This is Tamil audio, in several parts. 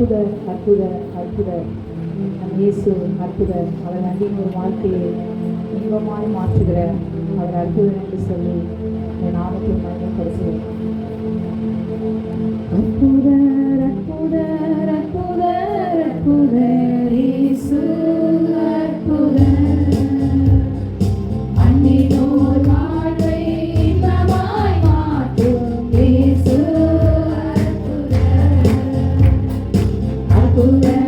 அற்புதர் அற்புதர் அற்புதர். நம் இயேசு அற்புதர். அவர் அன்பின் ஒரு வாழ்க்கையை இன்பமாய் மாற்றுகிற அவர் அற்புதர் என்று சொல்லி இந்த நாமத்தை மகிமைப்படுத்துவோம். அற்புதர் அற்புதர் அற்புதர் அற்புதர் இயேசு அற்புதர். அன்பினோர் வாழ்வை இன்பமாய் மாற்றும் இயேசு அற்புதர். அற்புதர்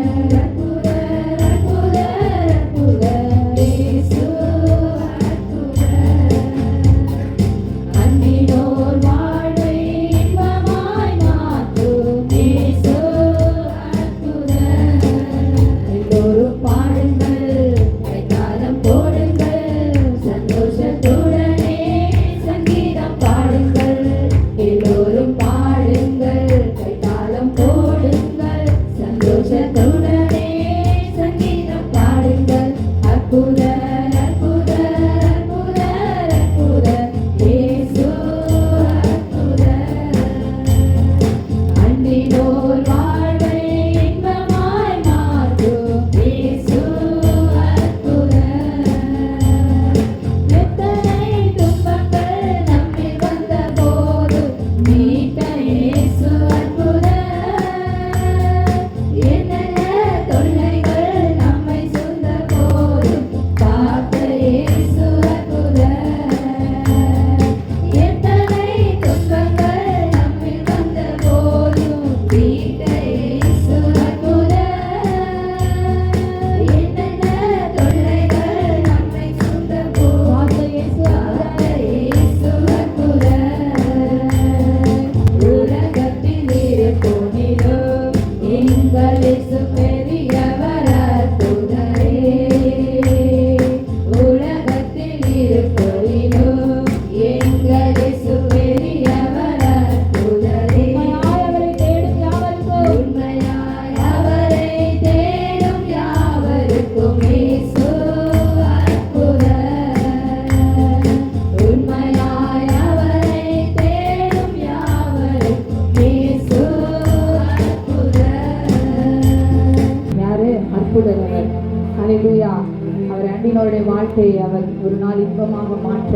அவர் அன்பினோருடைய வாழ்க்கையை அவர் ஒரு நாள் இன்பமாக மாற்ற,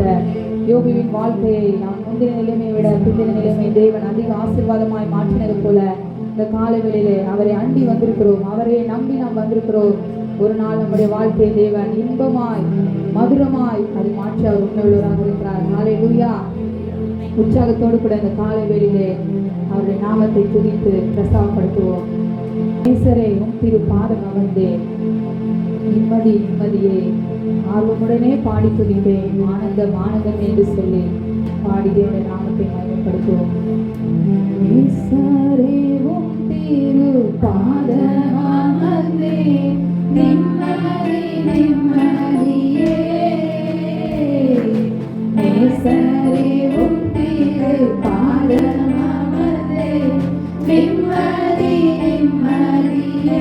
யோபுவின் வாழ்க்கையை நாம் முந்தின நிலைமையை விட பிந்தின நிலைமை தேவன் அதிக ஆசீர்வாதமாய் மாற்றினது போல இந்த காலவெளியிலே அவரை அண்டி வந்திருக்கிறோம். அவரை நம்பி நாம் வந்திருக்கிறோம். ஒரு நாள் நம்முடைய வாழ்க்கையை தேவன் இன்பமாய் மதுரமாய் அதை மாற்றி அவர் உண்மையுள்ளவராக இருக்கிறார். ஹல்லேலூயா. உற்சாகத்தோடு கூட இந்த காலவெளியிலே அவருடைய நாமத்தை துதித்து பிரஸ்தாபப்படுத்துவோம். நேசரே உம் திரு பாதம் அமர்ந்தேன், நிம்மதி நிம்மதியே ஆர்வமுடனே பாடி துதிப்பேன், ஆனந்தம் ஆனந்தம் என்று சொல்லி பாடி தேவனுடைய நாமத்தை மகிமைப்படுத்துவோம். நேசரே உம் திரு பாதம் அமர்ந்தேன், நிம்மதி நிம்மதியே. நேசரே உம் திரு பாதம் அமர்ந்தேன், நிம்மதி நிம்மதியே.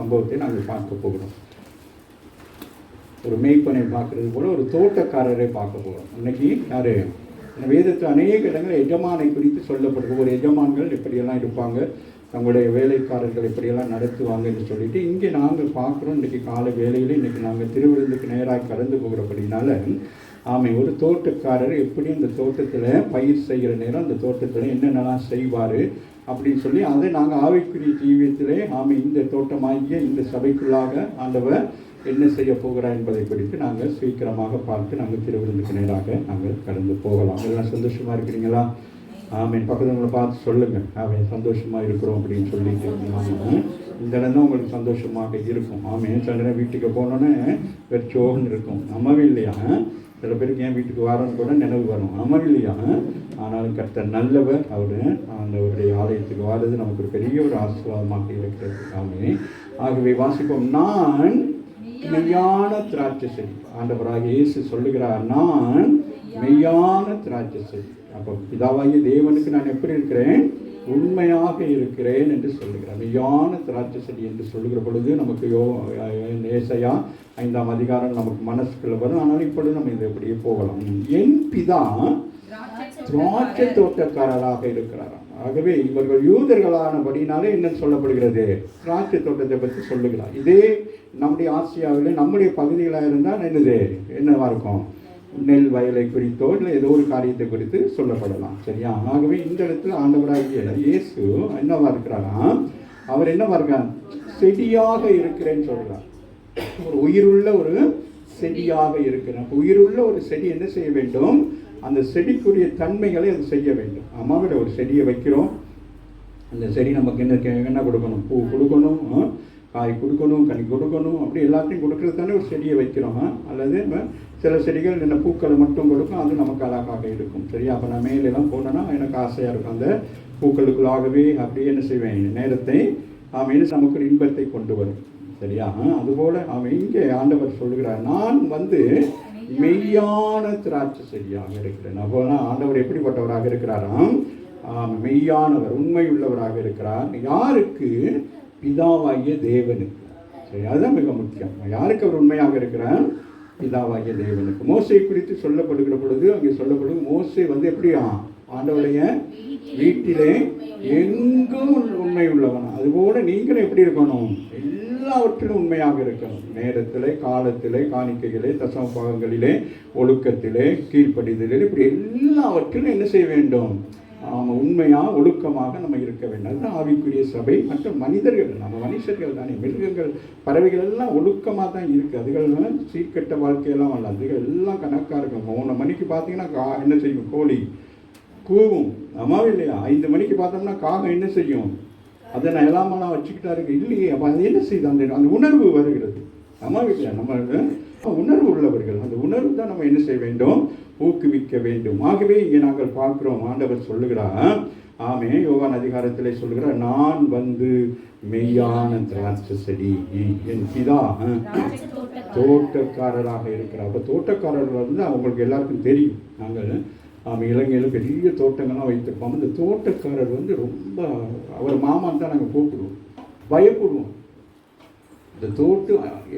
சம்பவத்தை நாங்கள் பார்க்க போகிறோம். ஒரு மேய்ப்பனை பார்க்கறது போல ஒரு தோட்டக்காரரை பார்க்க போகிறோம். இன்னைக்கு யாரு வேதத்தில் அநேக இடங்கள் எஜமானை குறித்து சொல்லப்படுது. ஒரு எஜமான்கள் எப்படியெல்லாம் இருப்பாங்க, தங்களுடைய வேலைக்காரர்கள் எப்படியெல்லாம் நடத்துவாங்கன்னு சொல்லிட்டு இங்கே நாங்கள் பார்க்குறோம். இன்றைக்கி காலை வேலையில் இன்றைக்கி நாங்கள் திருவிருந்துக்கு நேராக கடந்து போகிறபடினால ஒரு தோட்டக்காரர் எப்படி அந்த தோட்டத்தில் பயிர் செய்கிற நேரம் அந்த தோட்டத்தில் என்னென்னலாம் செய்வார் அப்படின்னு சொல்லி அதை நாங்கள் ஆவிக்குரிய ஜீவியத்திலே இந்த தோட்டமாகிய இந்த சபைக்குள்ளாக ஆண்டவர் என்ன செய்ய போகிறார் என்பதை குறித்து நாங்கள் சீக்கிரமாக பார்த்து நாங்கள் திருவிருந்துக்கு நேராக நாங்கள் கடந்து போகலாம். எல்லாம் சந்தோஷமாக இருக்கிறீங்களா? பக்கத்துல பார்த்து சொல்லுங்கள் சந்தோஷமாக இருக்கிறோம் அப்படின்னு சொல்லிட்டு இந்த இடம் தான் உங்களுக்கு சந்தோஷமாக இருக்கும். சில வீட்டுக்கு போனோன்னே வெறிச்சோன்னு இருக்கும். இல்லையா? சில பேருக்கு என் வீட்டுக்கு வரன்னு கூட நினைவு வரும். இல்லையா? ஆனாலும் கர்த்தர் நல்லவர். அவருடைய ஆலயத்துக்கு வர்றது நமக்கு ஒரு பெரிய ஒரு ஆசீர்வாதமாக இருக்கிறது. ஆகவே வாசிப்போம். நான் மெய்யான திராட்சை செடி. ஆண்டவராக இயேசு சொல்லுகிறார், நான் மெய்யான திராட்சை செடி. அப்போ பிதாவாகிய தேவனுக்கு நான் எப்படி இருக்கிறேன்? உண்மையாக இருக்கிறேன் என்று சொல்லுகிறார். மெய்யான திராட்சை செடி என்று சொல்லுகிற பொழுது நமக்கு ஏசாயா 5ஆம் அதிகாரம் நமக்கு மனசுக்குள்ள வரும். ஆனால் இப்பொழுது நம்ம இதை எப்படியே போகலாம். என் பிதா திராட்சை தோட்டக்காரராக இருக்கிறாராம். ஆகவே இவர்கள் யூதர்களானபடினாலே என்ன சொல்லப்படுகிறது? திராட்சை தோட்டத்தை பற்றி சொல்லுகிறார். இதே நம்முடைய ஆசியாவில் நம்முடைய பகுதிகளாக இருந்தால் என்னவா இருக்கும்? நெல் வயலை குறித்தோ இல்லை ஏதோ ஒரு காரியத்தை குறித்து சொல்லப்படலாம். சரியா? ஆகவே இந்த இடத்துல ஆண்டவராகிய இயேசு என்னவா இருக்கிறாராம்? அவர் என்னவா இருக்கார்? செடியாக இருக்கிறேன்னு சொல்கிறார். ஒரு உயிருள்ள ஒரு செடியாக இருக்கிறார். உயிருள்ள ஒரு செடி என்ன செய்ய வேண்டும்? அந்த செடிக்குரிய தன்மைகளை அது செய்ய வேண்டும். அம்மாவிட ஒரு செடியை வைக்கிறோம். அந்த செடி நமக்கு என்ன கொடுக்கணும்? பூ கொடுக்கணும், காய் கொடுக்கணும், கனி கொடுக்கணும். அப்படி எல்லாத்தையும் கொடுக்கறது தானே ஒரு செடியை வைக்கிறோம். அல்லது சில செடிகள் என்ன பூக்களை மட்டும் கொடுக்கும், அது நமக்கு அழகாக இருக்கும். சரியா? அப்போ நான் மேலெல்லாம் போனேன்னா எனக்கு ஆசையாக இருக்கும். அந்த பூக்களுக்குள்ளாகவே அப்படியே என்ன செய்வேன்? நேரத்தை நமக்கு ஒரு இன்பத்தை கொண்டு வரும். சரியா? அதுபோல் இங்கே ஆண்டவர் சொல்கிறார், நான் மெய்யான திராட்சை செடியாக இருக்கிறேன். அப்போ ஆண்டவர் எப்படிப்பட்டவராக இருக்கிறாராம்? மெய்யானவர், உண்மை உள்ளவராக இருக்கிறார். யாருக்கு? பிதாவாகிய தேவனுக்கு. சரி, அதுதான் மிக முக்கியம். யாருக்கு அவர் உண்மையாக இருக்கிறார்? பிதாவாகிய தேவனுக்கு. மோசை குறித்து சொல்லப்படுகிற பொழுது அங்கே சொல்லப்படுது, மோசை எப்படியா? ஆண்டவருடைய வீட்டிலே எங்கும் உண்மை உள்ளவன். அதுபோல நீங்களும் எப்படி இருக்கணும்? எல்லாவற்றிலும் உண்மையாக இருக்கணும். நேரத்திலே, காலத்திலே, காணிக்கைகளே, தசம பாகங்களிலே, ஒழுக்கத்திலே, கீழ்ப்படிதலிலே, இப்படி எல்லாவற்றிலும் என்ன செய்ய வேண்டும்? உண்மையாக ஒழுக்கமாக நம்ம இருக்க வேண்டும். அதுதான் ஆவிக்குரிய சபை. மற்ற மனிதர்கள், நம்ம மனுஷர்கள் தானே, மிருகங்கள், பறவைகள் எல்லாம் ஒழுக்கமாக தான் இருக்குது. அதுகள் சீர்கட்ட வாழ்க்கையெல்லாம் வரல. அதுகள் எல்லாம் கணக்காக இருக்கும். 3 மணிக்கு பார்த்தீங்கன்னா என்ன செய்யும்? கோழி கூவும். இல்லையா? 5 மணிக்கு பார்த்தோம்னா காகம் என்ன செய்யும்? அதை நான் எல்லாமெல்லாம் வச்சுக்கிட்டா இருக்கு இல்லையே. அப்போ அது என்ன செய்யுது? அந்த உணர்வு வருகிறது. இல்லையா? நம்ம உணர்வு உள்ளவர்கள். அந்த உணர்வு தான் நம்ம என்ன செய்ய வேண்டும்? ஊக்குவிக்க வேண்டும். ஆகவே இங்கே நாங்கள் பார்க்கிறோம், ஆண்டவர் சொல்லுகிறார், யோவான் அதிகாரத்திலே சொல்லுகிறார், நான் மெய்யான திராட்சை செடி, என் பிதா தோட்டக்காரராக இருக்கிறார். அப்போ தோட்டக்காரர்கள் அவங்களுக்கு எல்லாருக்கும் தெரியும். நாங்கள் இலங்கையில் பெரிய தோட்டங்கள்லாம் வைத்திருப்போம். அந்த தோட்டக்காரர் ரொம்ப அவர் மாமான் தான் நாங்கள் கூப்பிடுவோம், பயப்படுவோம். இந்த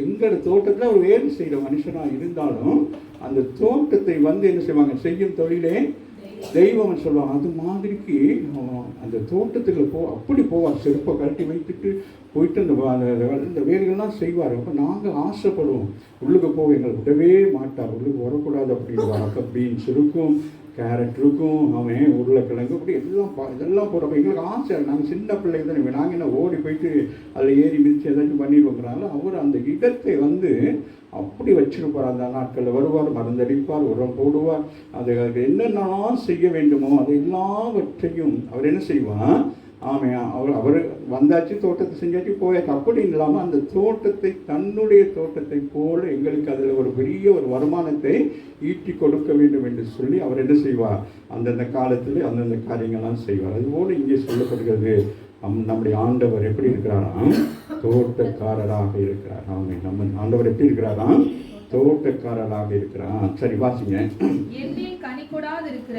எங்களோட தோட்டத்தில் அவர் வேறு செய்கிற மனுஷனாக இருந்தாலும் அந்த தோட்டத்தை என்ன செய்வாங்க? செய்யும் தொழிலே தெய்வம் சொல்லுவாங்க. அது மாதிரிக்கு அந்த தோட்டத்தில் அப்படி போவார். செருப்பை கழட்டி வைத்துட்டு போயிட்டு அந்த வேலைகள்லாம் செய்வார். அப்போ நாங்கள் ஆசைப்படுவோம், உள்ளுக்கு போக எங்களை விடவே மாட்டார். உள்ளுக்கு வரக்கூடாது அப்படின்னு பீன்ஸ் இருக்கும், கேரட் இருக்கும், உருளைக்கிழங்கு, அப்படி இதெல்லாம் போடுறப்ப எங்களுக்கு ஆசை. நாங்கள் சின்ன பிள்ளைங்க தான். நாங்கள் என்ன ஓடி போயிட்டு அதில் ஏறி மிதித்து ஏதாச்சும் பண்ணிடுவோங்கிறாங்களோ, அவர் அந்த இடத்தை அப்படி வச்சிருப்பார். அந்த நாட்களில் வருவார், மருந்தடிப்பார், உரம் போடுவார். அது என்னென்னலாம் செய்ய வேண்டுமோ அது எல்லாவற்றையும் அவர் என்ன செய்வார்? அவர் வந்தாச்சு, தோட்டத்தை செஞ்சாச்சு, போயாச்சு. அப்படி இல்லாமல் அந்த தோட்டத்தை தன்னுடைய தோட்டத்தை போல எங்களுக்கு அதில் ஒரு பெரிய ஒரு வருமானத்தை ஈட்டி கொடுக்க வேண்டும் என்று சொல்லி அவர் என்ன செய்வார்? அந்தந்த காலத்தில் அந்தந்த காரியங்கள்லாம் செய்வார். அதுபோல் இங்கே சொல்லப்படுகிறது, நம்முடைய ஆண்டவர் எப்படி இருக்கிறாராம்? தோட்டக்காரராக இருக்கிறார். நம்ம ஆண்டவர் எப்படி இருக்கிறாராம்? தோட்டக்காரராக இருக்கிறார். சரி, வாசிங்க. கொடாதிருக்கிற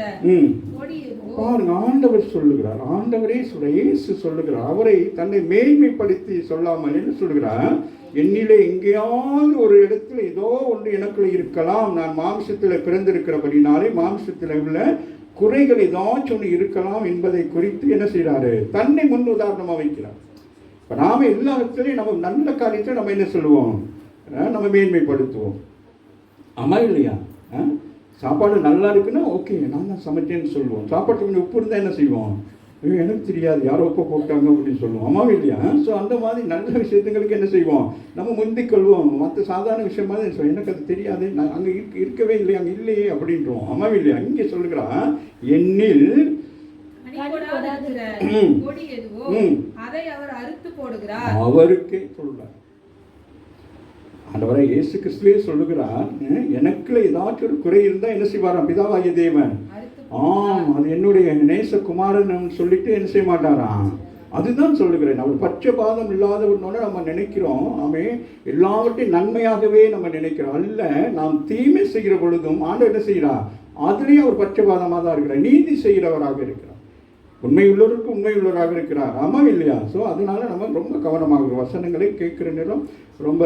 கொடி எதுவோ. பாருங்க, ஆண்டவர் சொல்லுகிறார், ஆண்டவரே இயேசு சொல்லுகிறார். அவரை தன்னை மேன்மைப்படுத்தி சொல்லாமல் என்ன சொல்லுகிறார்? என்னிலே எங்கேயாவது ஒரு இடத்துல ஏதோ ஒன்று எனக்குள்ள இருக்கலாம், நான் மாம்சத்தில் பிறந்திருக்கிறபடினாலே மாம்சத்தில் உள்ள குறைகள் ஏதாச்சும் ஒன்று இருக்கலாம் என்பதை குறித்து என்ன செய்யறாரு? தன்னை முன் உதாரணமா வைக்கிறார். இப்போ நாம எல்லா இடத்துலையும் நம்ம நல்ல காரியத்தை நம்ம என்ன சொல்லுவோம்? நம்ம மேன்மைப்படுத்துவோம். ஆமா இல்லையா? சாப்பாடு நல்லா இருக்குன்னா ஓகே, நான் தான் சமைச்சேன்னு சொல்லுவோம். சாப்பாட்டு கொஞ்சம் உப்பு இருந்தால் என்ன செய்வோம்? எனக்கு தெரியாது, யாரோ உப்பு போட்டாங்க அப்படின்னு சொல்லுவோம். ஆமாவே இல்லையா? ஸோ அந்த மாதிரி நல்ல விஷயத்துங்களுக்கு என்ன செய்வோம்? நம்ம முந்திக் கொள்வோம். மற்ற சாதாரண விஷயம் மாதிரி எனக்கு அது தெரியாது, நான் அங்கே இருக்கவே இல்லை, அங்கே இல்லையே அப்படின்றோம். ஆமாவே இல்லையா? இங்கே சொல்லுகிறான், என்னில் அவருக்கே சொல்றார். ஆண்டவரே இயேசு கிறிஸ்துவே சொல்லுகிறார், எனக்குள்ள ஏதாச்சும் ஒரு குறை இருந்தா என்ன செய்வாராம் பிதாவாகிய தேவன்? அது என்னுடைய நேசகுமாரன் சொல்லிட்டு என்ன செய்ய மாட்டாராம். அதுதான் சொல்லுகிறேன். அவர் பட்சபாதம் இல்லாதவனோட நம்ம நினைக்கிறோம். நாமே எல்லாவற்றையும் நன்மையாகவே நம்ம நினைக்கிறோம். அல்ல, நாம் தீமை செய்கிற பொழுதும் ஆண்டவர் என்ன செய்கிறார்? அதுலேயும் அவர் பட்சபாதமாக தான் இருக்கிறார், நீதி செய்கிறவராக இருக்கிறார், உண்மை உள்ளவருக்கு உண்மை உள்ளவராக இருக்கிறார். ஆமா இல்லையா? ஸோ அதனால நம்ம ரொம்ப கவனமாக வசனங்களை கேட்கிற நேரம் ரொம்ப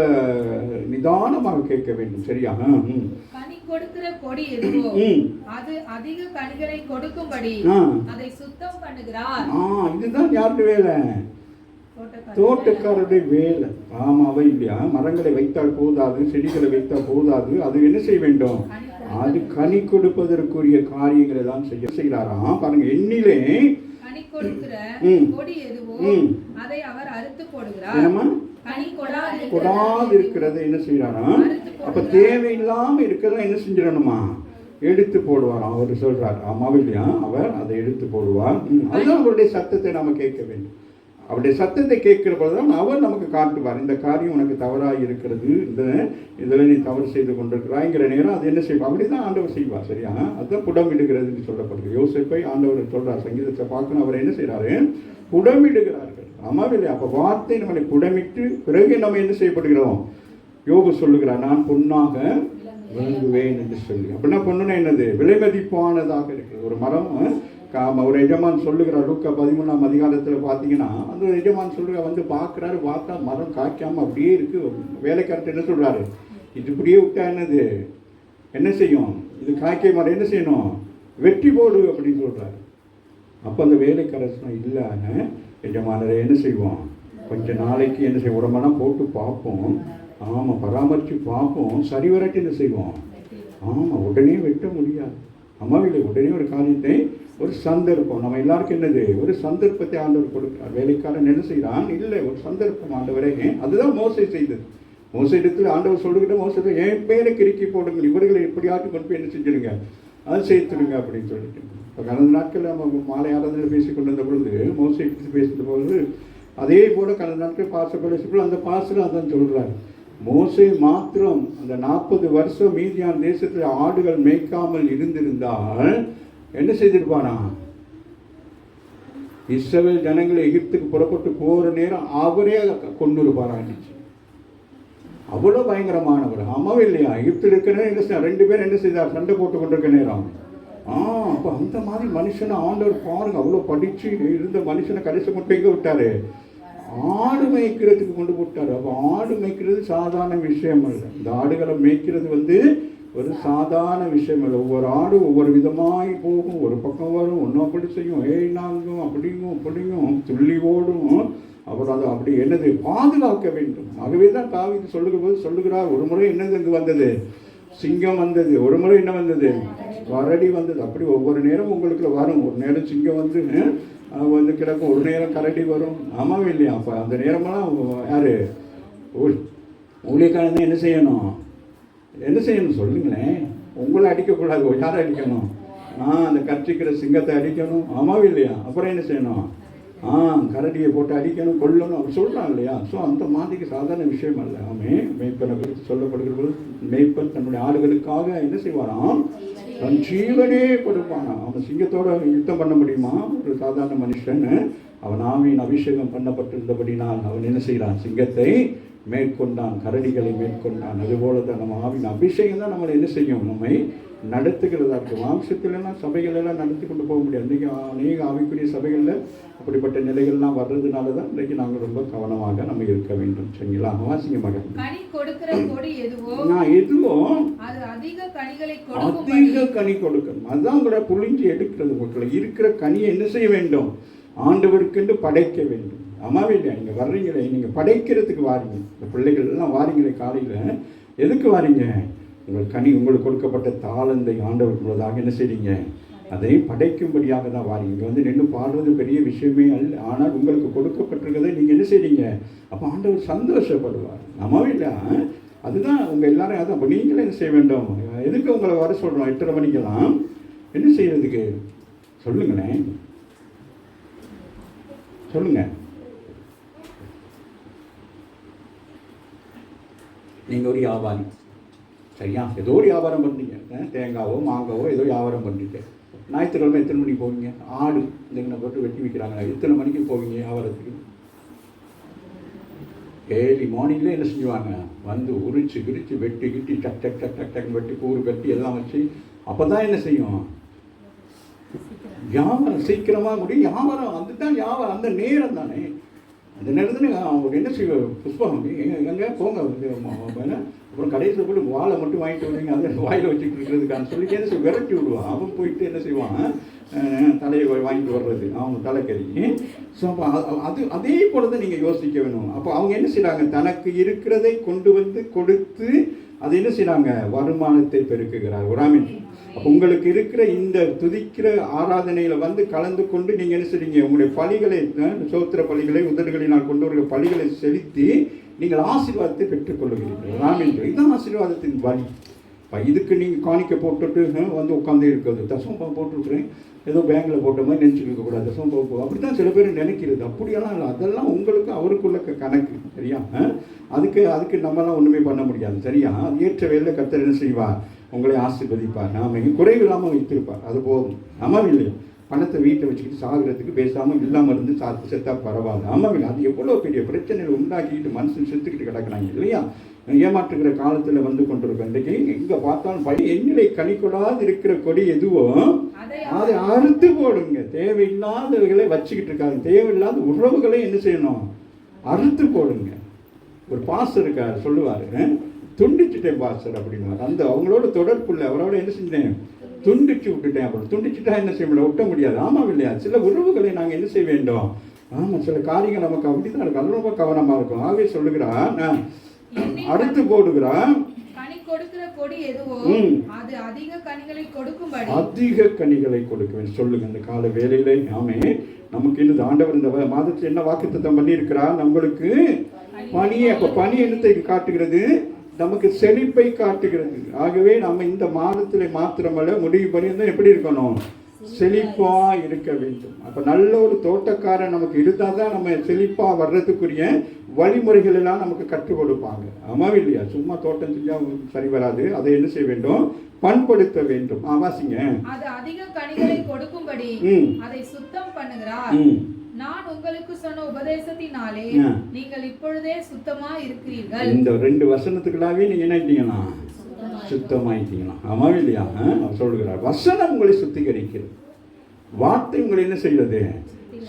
நிதானமாக கேட்க வேண்டும். சரியா? கனி கொடுக்கிற கொடி எதுவோ அது அதிக கனிகளை கொடுக்கும்படி அதை சுத்தம் பண்ணுகிறார். இதுதான் யாருடைய வேலை? தோட்டக்காரருடைய வேலை. ஆமாவா இல்லையா? மரங்களை வைத்தால் போதாது, செடிகளை வைத்தால் போதாது, அது என்ன செய்ய வேண்டும்? அது கனி கொடுப்பதற்குரிய காரியங்களை தான் செய்கிறாராம். பாருங்க, எண்ணிலே கனி கொடுக்கிற கொடி எதுவோ அதை அவர் அறுத்து போடுகிறார். கனி கொடாது இருக்கிறத என்ன செய்யறாராம்? அப்ப தேவையில்லாம இருக்கிறத என்ன செஞ்சிடணுமா? எடுத்து போடுவாராம். அவர் சொல்றார். ஆமாவே இல்லையா? அவர் அதை எடுத்து போடுவார். அதுதான் அவருடைய சத்தத்தை நாம கேட்க வேண்டும். அவருடைய சத்தத்தை கேட்கிற பொழுதுதான் அவர் நமக்கு காட்டுவார், இந்த காரியம் உனக்கு தவறாக இருக்கிறது, இதில் நீ தவறு செய்து கொண்டிருக்கிறாய்ங்கிற நேரம் அது என்ன செய்வார்? அப்படிதான் ஆண்டவர் செய்வார். சரியா? அதுதான் புடமிடுகிறதுன்னு சொல்லப்படுது. யோசேப்பை ஆண்டவர் சொல்றார், சங்கீதத்தை பார்க்கணும், அவர் என்ன செய்யறாரு? புடமிடுகிறார்கள். ஆமாவே இல்லையா? அப்ப வார்த்தை நம்மளை புடமிட்டு பிறகு நம்ம என்ன செய்யப்படுகிறோம்? யோபு சொல்லுகிறார், நான் பொன்னாக விளங்குவேன் என்று சொல்லி. அப்படின்னா பொண்ணுன்னா என்னது? விலை மதிப்பானதாக இருக்குது. ஒரு மரம், ஒரு எஜமான் சொல்லுகிறார், லூக்கா 13ஆம் அதிகாரத்தில் பார்த்தீங்கன்னா, அந்த எஜமான் சொல்லுற வந்து பார்க்குறாரு, பார்த்தா மரம் காய்க்காமல் அப்படியே இருக்கு. வேலைக்காரத்தை என்ன சொல்கிறாரு? இது இப்படியே விட்டா என்னது என்ன செய்யும்? இது காய்க்க மரம் என்ன செய்யணும்? வெட்டி போடு அப்படின்னு சொல்கிறாரு. அப்போ அந்த வேலைக்காரன் இல்லை, எஜமானரை என்ன செய்வோம்? கொஞ்சம் நாளைக்கு என்ன செய்வோம்? உரமெல்லாம் போட்டு பார்ப்போம், ஆமாம் பராமரித்து பார்ப்போம், சரி வரட்டு என்ன செய்வோம்? ஆமாம், உடனே வெட்ட முடியாது. அம்மாவில்லை, உடனே ஒரு காரியத்தை, ஒரு சந்தர்ப்பம், நம்ம எல்லாருக்கும் என்னது? ஒரு சந்தர்ப்பத்தை ஆண்டவர் கொடுக்கிறார். வேலைக்காரன் என்ன செய்கிறான்? இல்லை, ஒரு சந்தர்ப்பம் ஆண்டவரே. அதுதான் மோசே செய்தது. மோசே இடத்துல ஆண்டவர் சொல்லுகிட்ட மோசை, என் பேரை கிறுக்கி போடுங்கள், இவர்களை எப்படியாட்டும் கொண்டு போய் என்ன செஞ்சிருங்க, அதை சேர்த்துருங்க அப்படின்னு சொல்லிட்டு. இப்போ கடந்த நாட்கள் நம்ம மாலை ஆராதனை பேசி கொண்டு வந்த பொழுது, மோசை பேசுகிற பொழுது அதே போல கடந்த நாட்கள் பாசப்பட அந்த பாசல் அதான் சொல்கிறார். மோசே மாத்திரம் அந்த 40 வருஷம் மீதியான் தேசத்தில் ஆடுகள் மேய்க்காமல் இருந்திருந்தால் என்ன செய்திருப்பானா? இஸ்ரவேல் ஜனங்களை எகிப்துக்கு புறப்பட்டு போகிற நேரம் அவரே கொண்டு இருப்பாராச்சு. அவ்வளோ பயங்கரமானவர். ஆமாவே இல்லையா? எகிப்தில் இருக்கிற நேரம் என்ன செய்ய 2 பேர் என்ன செய்தார்? சண்டை போட்டு கொண்டிருக்க நேரம். அப்போ அந்த மாதிரி மனுஷனை ஆண்டவர் பாருங்க, அவ்வளோ படிச்சு இருந்த மனுஷனை கடைசி மட்டும் எங்கே விட்டாரு? ஆடு மேய்க்கிறதுக்கு கொண்டு போட்டார். அப்போ ஆடு மேய்க்கிறது சாதாரண விஷயம் அல்ல. இந்த ஆடுகளை மேய்க்கிறது வந்து ஒரு சாதாரண விஷயம் இல்லை. ஒவ்வொரு ஆடு ஒவ்வொரு விதமாய் போகும், ஒரு பக்கம் வரும், ஒன்றும் அப்படி செய்யும், நாங்கும் அப்படிங்கும் அப்படிங்கும் துள்ளி ஓடும். அப்புறம் அதை அப்படி என்னது பாதுகாக்க வேண்டும். ஆகவே தான் தாவீது சொல்லுகிறார், ஒரு முறை என்னது இங்கு வந்தது? சிங்கம் வந்தது. ஒரு முறை என்ன வந்தது? கரடி வந்தது. அப்படி ஒவ்வொரு நேரம் உங்களுக்கு வரும். ஒரு நேரம் சிங்கம் வந்து கிடக்கும், ஒரு நேரம் கரடி வரும். ஆமாவே இல்லையா? அப்போ அந்த நேரமெல்லாம் யாரு ஊழியக்காரன் என்ன செய்யணும்? என்ன செய்யணும் சொல்லுங்களேன்? உங்களை அடிக்கக்கூடாது, யாரை அடிக்கணும்? அந்த கற்றிக்கிற சிங்கத்தை அடிக்கணும். ஆமாவே இல்லையா? அப்புறம் என்ன செய்யணும்? கரடியை போட்டு அடிக்கணும், கொல்லணும், அப்படி சொல்கிறான் இல்லையா? ஸோ அந்த மாதிரிக்கு சாதாரண விஷயம் அல்ல. மேய்ப்பனை குறித்து சொல்லப்படுகிறது, மேய்ப்பன் தன்னுடைய ஆடுகளுக்காக என்ன செய்வாராம்? தன் ஜீவனே கொடுப்பானா. அவன் சிங்கத்தோட யுத்தம் பண்ண முடியுமா? ஒரு சாதாரண மனுஷன். அவன் ஆவியின் அபிஷேகம் பண்ணப்பட்டிருந்தபடினால் அவன் என்ன செய்கிறான்? சிங்கத்தை மேற்கொண்டான், கரடிகளை மேற்கொண்டான். அதுபோல தான் நம்ம ஆவின் அபிஷேகம் தான் நம்மளை என்ன செய்யும், நம்மை நடத்துகிறதா இருக்கும். மாம்சத்திலலாம் சபைகளெல்லாம் நடத்தி கொண்டு போக முடியாது. இன்றைக்கி அநேக ஆவிக்குரிய சபைகளில் அப்படிப்பட்ட நிலைகள்லாம் வர்றதுனால தான் இன்றைக்கு நாங்கள் ரொம்ப கவனமாக நம்ம இருக்க வேண்டும். சரிங்களா? வாசிங்க மகன். கனி கொடுக்கிற கொடி எதுவோ அது அதிக கனிகளை கனி கொடுக்கணும். அதுதான் உங்களை புழிஞ்சு எடுக்கிறது. உங்களை இருக்கிற கனியை என்ன செய்ய வேண்டும், ஆண்டவருக்கென்று படைக்க வேண்டும். ஆமாவே இல்லையா? நீங்கள் வர்றீங்களே, நீங்கள் படைக்கிறதுக்கு வாரீங்க. இந்த பிள்ளைகள் எல்லாம் வாரீங்களே காலையில், எதுக்கு வாரீங்க? உங்கள் கனி, உங்களுக்கு கொடுக்கப்பட்ட தாளந்தை ஆண்டவருக்குள்ளதாக என்ன செய்றீங்க, அதை படைக்கும்படியாக தான் வாரீங்க. இங்கே வந்து நின்று பாடுறது பெரிய விஷயமே அல்ல. ஆனால் உங்களுக்கு கொடுக்கப்பட்டிருக்கிறதை நீங்கள் என்ன செய்றீங்க, அப்போ ஆண்டவர் சந்தோஷப்படுவார். ஆமாவே இல்லையா? அதுதான் உங்கள் எல்லாரும். அதான் அப்போ நீங்களே என்ன செய்ய வேண்டும், எதுக்கு உங்களை வர சொல்கிறோம் 8:30 மணிக்கெல்லாம், என்ன செய்யறதுக்கு சொல்லுங்களேன், சொல்லுங்கள். நீங்கள் ஒரு வியாபாரி, சரியா? ஏதோ ஒரு வியாபாரம் பண்ணுறீங்க, தேங்காவோ மாங்காவோ ஏதோ வியாபாரம் பண்ணுறீங்க. ஞாயிற்றுக்கிழமை எத்தனை மணிக்கு போவீங்க? ஆடு இல்லைங்கண்ணா போட்டு வெட்டி வைக்கிறாங்க, எத்தனை மணிக்கு போவீங்க வியாபாரத்துக்கு? ஏர்லி மார்னிங்கில் என்ன செஞ்சுவாங்க, வந்து உரிச்சு கிரிச்சு வெட்டி கிட்டி டக் டக் டக் டக் டக் வெட்டி கூறு கட்டி எல்லாம் வச்சு, அப்போ தான் என்ன செய்யும், வியாபாரம் சீக்கிரமாக முடியும். வியாபாரம் அதுதான் வியாபாரம், அந்த நேரம் தானே. அந்த நேரத்தில் அவங்க என்ன செய்வார், புஷ்பம் எங்கே போங்க, அப்புறம் கடைசியில் போய்ட்டு வாழை மட்டும் வாங்கிட்டு வருவீங்க, அதை வாயில் வச்சுட்டு இருக்கிறதுக்கான சொல்லி என்ன செய்ய விரட்டி விடுவான். அவன் போயிட்டு என்ன செய்வான், தலையை வாங்கிட்டு வர்றது அவங்க தலைக்கறி. ஸோ அப்போ அதே போல தான் நீங்கள் யோசிக்க வேணும். அப்போ அவங்க என்ன செய்கிறாங்க, தனக்கு இருக்கிறதை கொண்டு வந்து கொடுத்து அது என்ன செய்கிறாங்க, வருமானத்தை பெருக்குகிறார். ஒரு ஆமீன். அப்போ உங்களுக்கு இருக்கிற இந்த துதிக்கிற ஆராதனையில் வந்து கலந்து கொண்டு நீங்கள் என்ன செய்றீங்க, உங்களுடைய பலிகளை, சோத்திர பலிகளை, உதடுகளினால் கொண்டு வருகிற பலிகளை செலுத்தி நீங்கள் ஆசீர்வாதத்தை பெற்றுக்கொள்ளுகிறீர்கள். ஆமீன். இதுதான் ஆசீர்வாதத்தின் வழி. இதுக்கு நீங்கள் காணிக்க போட்டுட்டு வந்து உட்காந்து இருக்கிறது, தசம் போட்டுருக்குறேன், ஏதோ பேங்கில் போட்ட மாதிரி நினச்சிட்டு இருக்கக்கூடாது, தசம் போகும் அப்படி தான் சில பேர் நினைக்கிறது. அப்படியெல்லாம் இல்லை, அதெல்லாம் உங்களுக்கு அவருக்குள்ள கணக்கு. சரியா? அதுக்கு நம்மலாம் ஒன்றுமே பண்ண முடியாது. சரியா? அது ஏற்ற வேலையில் கர்த்தர் என்ன செய்வார், உங்களை ஆசீர்வதிப்பார். நாம் குறைவு இல்லாமல் வைத்திருப்பார். அது போதும். ஆமாம் இல்லையா? பணத்தை வீட்டில் வச்சுக்கிட்டு சாகிறதுக்கு பேசாமல் இல்லாமல் இருந்து செத்தா பரவாயில்ல. ஆமாம் இல்லை? அது எவ்வளோ பெரிய பிரச்சனைகள் உண்டாக்கிட்டு மனுஷன் செத்துக்கிட்டு கிடக்கிறாங்க இல்லையா? ஏமாற்றுகிற காலத்தில் வந்து கொண்டிருக்கோம். இன்றைக்கு எங்கே பார்த்தாலும் படி எண்ணிலை கனிக்கொள்ளாது இருக்கிற கொடி எதுவோ அதை அறுத்து போடுங்க. தேவையில்லாதவர்களை வச்சுக்கிட்டு இருக்காங்க. தேவையில்லாத உறவுகளை என்ன செய்யணும், அறுத்து போடுங்க. ஒரு பாஸ்டர் இருக்கார், சொல்லுவார், துண்டிச்சுட்டேன் பாஸ்டர் அப்படின்வார். அந்த அவங்களோட தொடர்புள்ள அவரோட என்ன செஞ்சேன், துண்டிச்சு விட்டுட்டேன். அப்படி துண்டிச்சுட்டா என்ன செய்ய முடியாது, ஒட்ட முடியாது. ஆமாம் இல்லையா? சில உறவுகளை நாங்கள் என்ன செய்ய வேண்டும். ஆமாம், சில காரியங்கள் நமக்கு அப்படிதான் இருக்கும். அது ரொம்ப கவனமாக இருக்கும். ஆகவே சொல்லுகிறான், அடுத்து போடுகிறான், அதிக கனிகளை கொடுக்க சொல்லுங்க இந்த கால வேலையில. ஆமே, நமக்கு இன்னும் ஆண்டவர் இந்த மாதத்தில் என்ன வாக்குத்தத்தம் பண்ணி இருக்கிறார், நம்மளுக்கு பணியை. அப்ப பணி என்னத்தை காட்டுகிறது, நமக்கு செழிப்பை காட்டுகிறது. ஆகவே நம்ம இந்த மாதத்தில் மாத்திரமல்ல, முடிவு பண்ணி எப்படி இருக்கணும், செழிப்பா இருக்க வேண்டும். அப்ப நல்ல ஒரு தோட்டக்காரன் நமக்கு இருந்தால் தான் நம்ம செழிப்பா வர்றதுக்குரிய வழிமுறைகள் எல்லாம் நமக்கு கற்றுக் கொடுப்பாங்க. ஆமாம் இல்லையா? சும்மா தோட்டம் செஞ்சா சரி வராது. அதை என்ன செய்ய வேண்டும், பண்படுத்த வேண்டும். வாசிங்க. அது அதிக கனிகளை கொடுக்கும்படி அதை சுத்தம் பண்ணுகிறார். நான் உங்களுக்கு சொன்ன உபதேசத்தினாலே நீங்கள் இப்பொழுதே சுத்தமா இருக்கிறீர்கள். இந்த 2 வசனத்துக்குள்ளாவே நீங்க என்ன ஆயிட்டீங்கன்னா, சுத்தமாயிட்டீங்களா? ஆமாம் இல்லையா? சொல்லுகிறார், வசனம் உங்களை சுத்திகரிக்கிறது, வார்த்தை உங்களை என்ன செய்கிறது,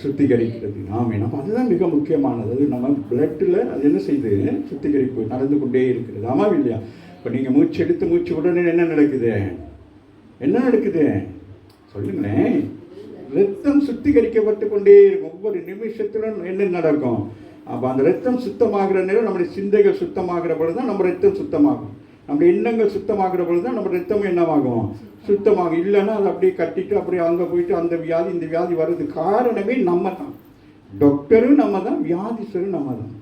சுத்திகரிக்கிறது. ஆமே, நம்ம அதுதான் மிக முக்கியமானது. அது நம்ம பிளட்டில் அது என்ன செய்யுது, சுத்திகரிப்பு நடந்து கொண்டே இருக்கிறது. ஆமாம் இல்லையா? இப்போ நீங்கள் மூச்சு எடுத்து மூச்சு உடனே என்ன நடக்குது, என்ன நடக்குது சொல்லுங்களேன், ரத்தம் சுத்திகரிக்கப்பட்டு கொண்டே இருக்கும். ஒவ்வொரு நிமிஷத்திலும் என்ன நடக்கும். அப்போ அந்த ரத்தம் சுத்தமாகிற நேரம் நம்முடைய சிந்தைகள் சுத்தமாகிற பொழுது தான் நம்ம ரத்தம் சுத்தமாகும். நம்முடைய எண்ணங்கள் சுத்தமாகிற பொழுது தான் நம்ம ரத்தம் என்னவாகும், சுத்தமாகும். இல்லைன்னா அது அப்படியே கட்டிட்டு அப்படியே அங்கே போயிட்டு அந்த வியாதி இந்த வியாதி வர்றது காரணமே நம்ம தான். டாக்டரும் நம்ம தான், வியாதிஸ்தரும் நம்ம தான்.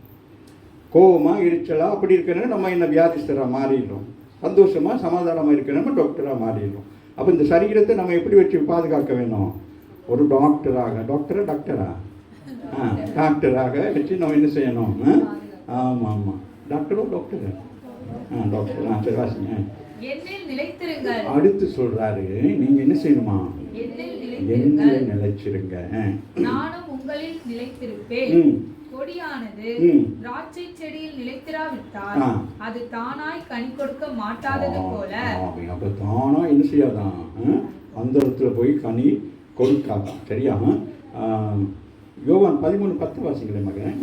கோபமாக எரிச்சலா அப்படி இருக்கிறனால நம்ம என்ன வியாதிஸ்தராக மாறிடுறோம். சந்தோஷமாக சமாதானமாக இருக்கிற நம்ம டாக்டராக மாறிடுறோம். அப்போ இந்த சரீரத்தை நம்ம எப்படி வச்சு பாதுகாக்க வேணும், ஒரு டாக்டராக வச்சு நம்ம என்ன செய்யணும். ஆமாம் ஆமாம், டாக்டரோ டாக்டர் டாக்டர். சரி வாசிங்க. அடுத்து சொல்றாரு, நீங்க என்ன செய்யணுமா, என்னில் நிலைச்சிருங்க, நானும் உங்களில் நிலைத்திருப்பேன். கொடியானது ம். திராட்சை செடியில் நிலைத்திராவிட்டால் ஆ. அது தானாய் கனி கொடுக்க மாட்டாதது போல. அப்போ தானா என்ன செய்யாதான், அந்த இடத்துல போய் கனி கொடுக்காதான். சரியா? யோவான் 13:10 வாசிங்களே மகன்.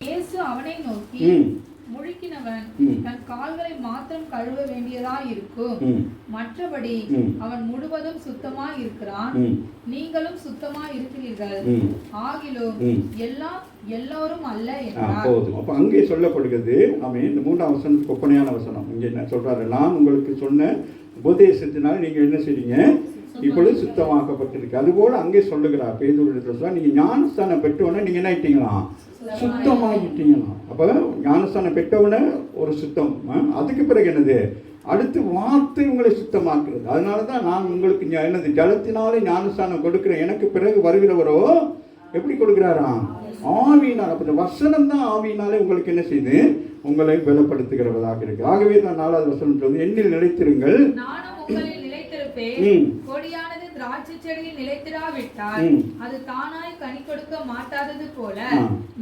இயேசு அவனை நோக்கி, ம். முழுக்கினவன் ம். தன் கால்களை மாத்திரம் கழுவ வேண்டியதாய் இருக்கும், ம். மற்றபடி ம். அவன் முழுவதும் சுத்தமாய் இருக்கிறான். ம். நீங்களும் சுத்தமாய் இருக்கிறீர்கள், ம். ஆகிலும் ம். எல்லோரும் அல்ல என்றார். போதும். அப்போ அங்கே சொல்லப்படுகிறது, ஆமே, இந்த 3ஆம் வசனத்துக்கு ஒப்பனையான வசனம். இங்கே என்ன சொல்றாரு? நான் உங்களுக்கு சொன்ன உபதேசத்தினால் நீங்கள் என்ன செய்றீங்க? இப்பொழுது சுத்தமாக்கப்பட்டிருக்கு. அதுபோல அங்கே சொல்லுகிறார் பேதுருவிடத்தில், நீங்க ஞானஸ்தானம் பெற்றவுடனே நீங்க என்ன ஆயிட்டீங்களா? சுத்தமாகிட்டீங்களா? அப்ப ஞானஸ்தானம் பெற்றவுடனே ஒரு சுத்தம். அதுக்கு பிறகு என்னது? அடுத்து வார்த்தை உங்களை சுத்தமாக்குறது. அதனாலதான் நான் உங்களுக்கு என்னது, ஜலத்தினாலே ஞானஸ்தானம் கொடுக்கிறேன், எனக்கு பிறகு வருகிறவரோ எப்படி கொடுக்கிறாராம்? ஆவியினால். அப்ப இந்த வசனம் தான் ஆவியினாலே உங்களுக்கு என்ன செய்து உங்களை பலப்படுத்துகிறவதாக இருக்கு. ஆகவே தான் 4வது வசனம் சொல்லுது, என்னில் நிலைத்திருங்கள், நானும் உங்களில் நிலைத்திருப்பேன். கொடியானது திராட்சை செடியில் நிலைத்திராவிட்டால் அது தானாய் கனி கொடுக்க மாட்டாதது போல,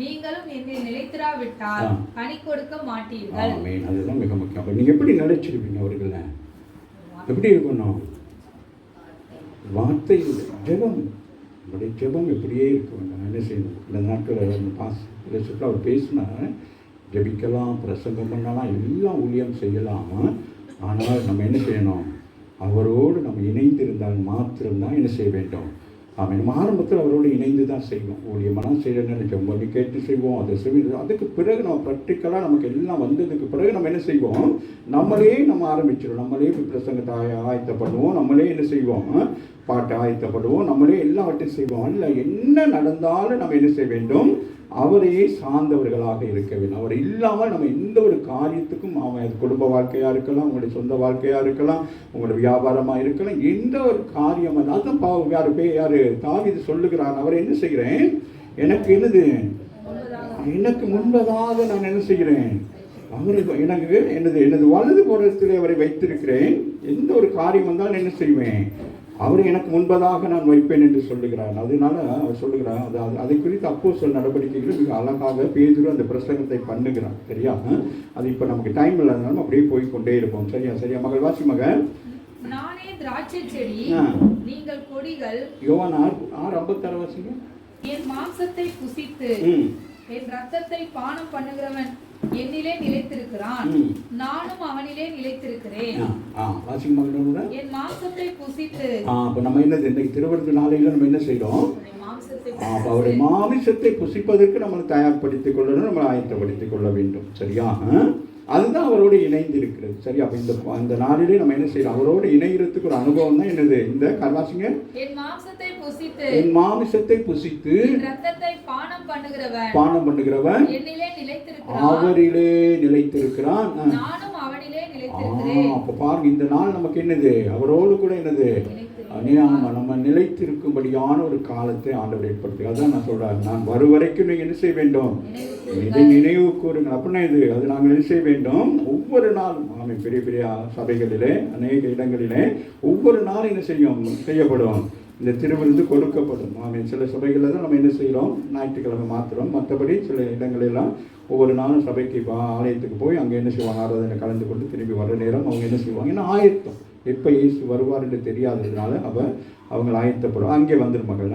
நீங்களும் என்னில் நிலைத்திராவிட்டால் கனி கொடுக்க மாட்டீர்கள். ஆமென். அதுதான் மிக முக்கியம். அப்ப நீங்க எப்படி நிலைச்சிருப்பீங்க? அவர்களை எப்படி இருக்கணும்? வார்த்தை ஜெபம். நம்முடைய ஜெபம் எப்படியே இருக்க வேண்டும். என்ன செய்யணும்? இந்த நாட்களில் அவர் பேசினார், ஜெபிக்கலாம், பிரசங்கம் பண்ணலாம், எல்லாம் ஊழியம் செய்யலாம். ஆனால் நம்ம என்ன செய்யணும்? அவரோடு நம்ம இணைந்திருந்தால் மாத்திரம்தான் என்ன செய்ய வேண்டும்? ஆமாம். நம்ம ஆரம்பத்தில் அவரோடு இணைந்து தான் செய்வோம். ஊழியமெல்லாம் செய்யணும்னு ஜெபம் பண்ணி கேட்டு செய்வோம், அதை செய்வோம். அதுக்கு பிறகு நம்ம ப்ராக்டிக்கலாக நமக்கு எல்லாம் வந்ததுக்கு பிறகு நம்ம என்ன செய்வோம்? நம்மளே நம்ம ஆரம்பிச்சிடும். நம்மளே பிரசங்கத்தை ஆயத்தப்படுவோம், நம்மளே என்ன செய்வோம்? பாட்டு ஆயத்தப்படுவோம், நம்மளே எல்லாவற்றையும் செய்வோம். இல்லை, என்ன நடந்தாலும் நம்ம என்ன செய்ய வேண்டும்? அவரையே சார்ந்தவர்களாக இருக்க வேண்டும். அவர் இல்லாமல் நம்ம எந்த ஒரு காரியத்துக்கும், அவன் குடும்ப வாழ்க்கையாக இருக்கலாம், உங்களுடைய சொந்த வாழ்க்கையாக இருக்கலாம், உங்களுடைய வியாபாரமாக இருக்கலாம், எந்த ஒரு காரியம் அதுதான் யாரு தாவீது சொல்லுகிறான். அவர் என்ன செய்கிறேன்? எனக்கு என்னது, எனக்கு முன்பதாக நான் என்ன செய்கிறேன்? அவருக்கு எனக்கு எனது வலது புறத்திலே அவரை வைத்திருக்கிறேன். எந்த ஒரு காரியம் வந்தாலும் என்ன செய்வேன்? அவரை எனக்கு முன்பதாக நான் வைப்பேன் என்று சொல்லுகிறார். அதனால அவர் சொல்லுகிறார், அதை குறித்து அப்போஸ்தலர் நடவடிக்கைகள் மிக அழகாக பேதுரு அந்த பிரசங்கத்தை பண்ணுகிறார். சரியா? அது இப்போ நமக்கு டைம் இல்லாதனாலும் அப்படியே போய்கொண்டே இருப்போம். சரியா? சரியா மகள்? வாசி மகள். நானே திராட்சை செடி, நீங்கள் கொடிகள். யோவான் 6:56 வாசிங்க. என் மாம்சத்தை புசித்து என் ரத்தத்தை பானம் பண்ணுகிறவன் என்னிலே நிலைத்திருக்கிறான், நானும் அவனிலே நிலைத்திருக்கிறேன். என் மாம்சத்தை புசித்து. அப்ப நம்ம என்னது, இன்னைக்கு திருவருது நாளையில நம்ம என்ன செய்யறோம்? அவருடைய மாமிசத்தை புசிப்பதற்கு நம்மளை தயார்படுத்திக் கொள்ளணும், நம்மளை ஆயத்தப்படுத்திக் கொள்ள வேண்டும். சரியா? அதுதான் அவரோடு இணைந்து இருக்கிறது. சரி? அப்ப இந்த நாளிலே நம்ம என்ன செய்யறோம்? அவரோடு இணைகிறதுக்கு ஒரு அனுபவம் தான் என்னது? இந்த கர்வாசிங்க. என் மாம்சத்தை புசித்து என் மாமிசத்தை புசித்து ரத்தத்தை பானம் பண்ணுகிறவன் என்னிலே நிலைத்திருக்கிறான், அவரிலே நிலைத்திருக்கிறான், நானும் அவனிலே நிலைத்திருக்கிறேன். அப்ப பாருங்க, இந்த நாள் நமக்கு என்னது? அவரோடு கூட என்னது? நம்ம நிலைத்திருக்கும்படியான ஒரு காலத்தை ஆண்டவர் ஏற்படுத்தி. அதான் நான் சொல்றேன், நான் வரும் வரைக்கும் நீங்க என்ன செய்ய வேண்டும்? இதை நினைவு கூறுங்கள். அப்படின்னா இது அது நாங்கள் என்ன செய்ய வேண்டும்? ஒவ்வொரு நாளும் பெரிய பெரிய சபைகளிலே, அநேக இடங்களிலே ஒவ்வொரு நாளும் என்ன செய்யப்படும்? இந்த திருவிருந்து கொடுக்கப்படும். சில சபைகளில் தான் நம்ம என்ன செய்கிறோம்? ஞாயிற்றுக்கிழமை மாத்திரம். மற்றபடி சில இடங்களெல்லாம் ஒவ்வொரு நாளும் சபைக்கு ஆலயத்துக்கு போய் அங்கே என்ன செய்வாங்க? ஆராதனை கலந்து கொண்டு திரும்பி வர நேரம் அவங்க என்ன செய்வாங்க? ஏன்னா ஆயத்தம், எப்போ இயேசு வருவார் என்று தெரியாததுனால அவங்க ஆயத்தப்படும். அங்கே வந்துடும் மகள்.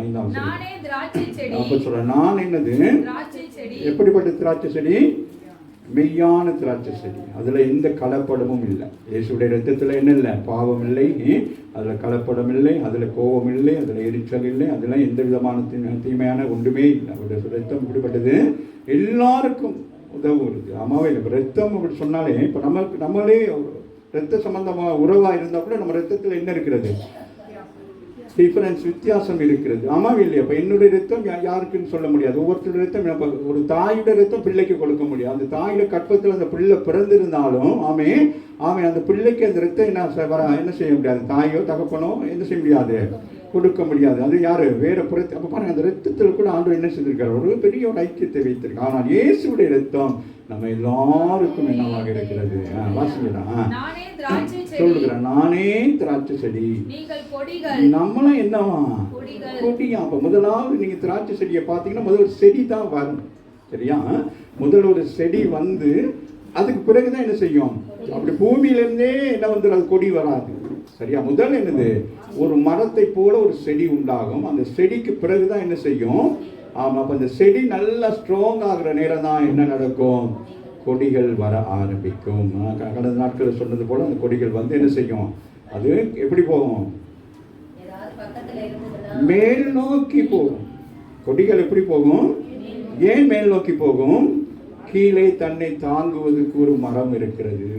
அப்ப சொல்ற, நான் என்னது? எப்படிப்பட்ட திராட்சை செடி? மெய்யான திராட்சை செடி. அதுல எந்த கலப்படமும் இல்லை. இயேசுடைய ரத்தத்துல என்ன இல்லை? பாவம் இல்லை, அதுல கலப்படம் இல்லை, அதுல கோபம் இல்லை, அதுல எரிச்சல் இல்லை, அதெல்லாம் எந்த விதமான தீமையான ஒன்றுமே இல்லை. அவருடைய ரத்தம் இப்படிப்பட்டது, எல்லாருக்கும் உதவுறது. ஆமாவே இல்லை. ரத்தம் அப்படி சொன்னாலே, இப்போ நம்மளே ரத்த சம்பந்தமாக உறவாக இருந்தால் கூட நம்ம ரத்தத்தில் என்ன இருக்கிறது? டிஃபரன்ஸ், வித்தியாசம் இருக்கிறது. ஆமாவே இல்லையா? இப்போ என்னுடைய ரத்தம் யாருக்குன்னு சொல்ல முடியாது. ஒவ்வொருத்தருடைய ரத்தம், ஒரு தாயோட ரத்தம் பிள்ளைக்கு கொடுக்க முடியாது. அந்த தாயோட கற்பத்தில் அந்த பிள்ளை பிறந்திருந்தாலும் அந்த பிள்ளைக்கு அந்த ரத்தம் என்ன செய்ய முடியாது? தாயோ தகப்பனோ என்ன செய்ய முடியாது? கொடுக்க முடியாது. அது யாரு? வேற புறத்து. அப்போ பாருங்க, அந்த ரத்தத்தில் கூட ஆண்டவர் என்ன செய்திருக்காரு? ஒரு பெரிய ஒரு ஐக்கியத்தை வைத்திருக்காரு. ஆனால் இயேசுடைய ரத்தம் நம்ம எல்லாருக்கும் என்னவாக இருக்கிறது. வாசிக்கலாம். நானே திராட்சை செடி, சொல்லுகிறேன், நானே திராட்சை செடி, நீங்கள் கொடிகள். நம்மளும் என்னவா, கொடியா. அப்ப முதலாவது நீங்க திராட்சை செடியை பார்த்தீங்கன்னா முதல் ஒரு செடி தான் வரும், சரியா? முதல் ஒரு செடி வந்து அதுக்கு பிறகுதான் என்ன செய்யும், அப்படி பூமியிலிருந்தே என்ன வந்து அது கொடி வராது, சரியா? முதல் என்னது, ஒரு மரத்தை போல ஒரு செடி உண்டாகும். அந்த செடிக்கு பிறகுதான் என்ன செய்யும். ஆமா, அப்ப அந்த செடி நல்லா ஸ்ட்ராங் ஆகுற நேரம் தான் என்ன நடக்கும், கொடிகள் வர ஆரம்பிக்கும். கடந்த நாட்கள் சொன்னது போல அந்த கொடிகள் வந்து என்ன செய்யும், அது எப்படி போகும், மேல் நோக்கி போகும். கொடிகள் எப்படி போகும், ஏன் மேல் நோக்கி போகும், கீழே தன்னை தாங்குவதற்கு ஒரு மரம் இருக்கிறது.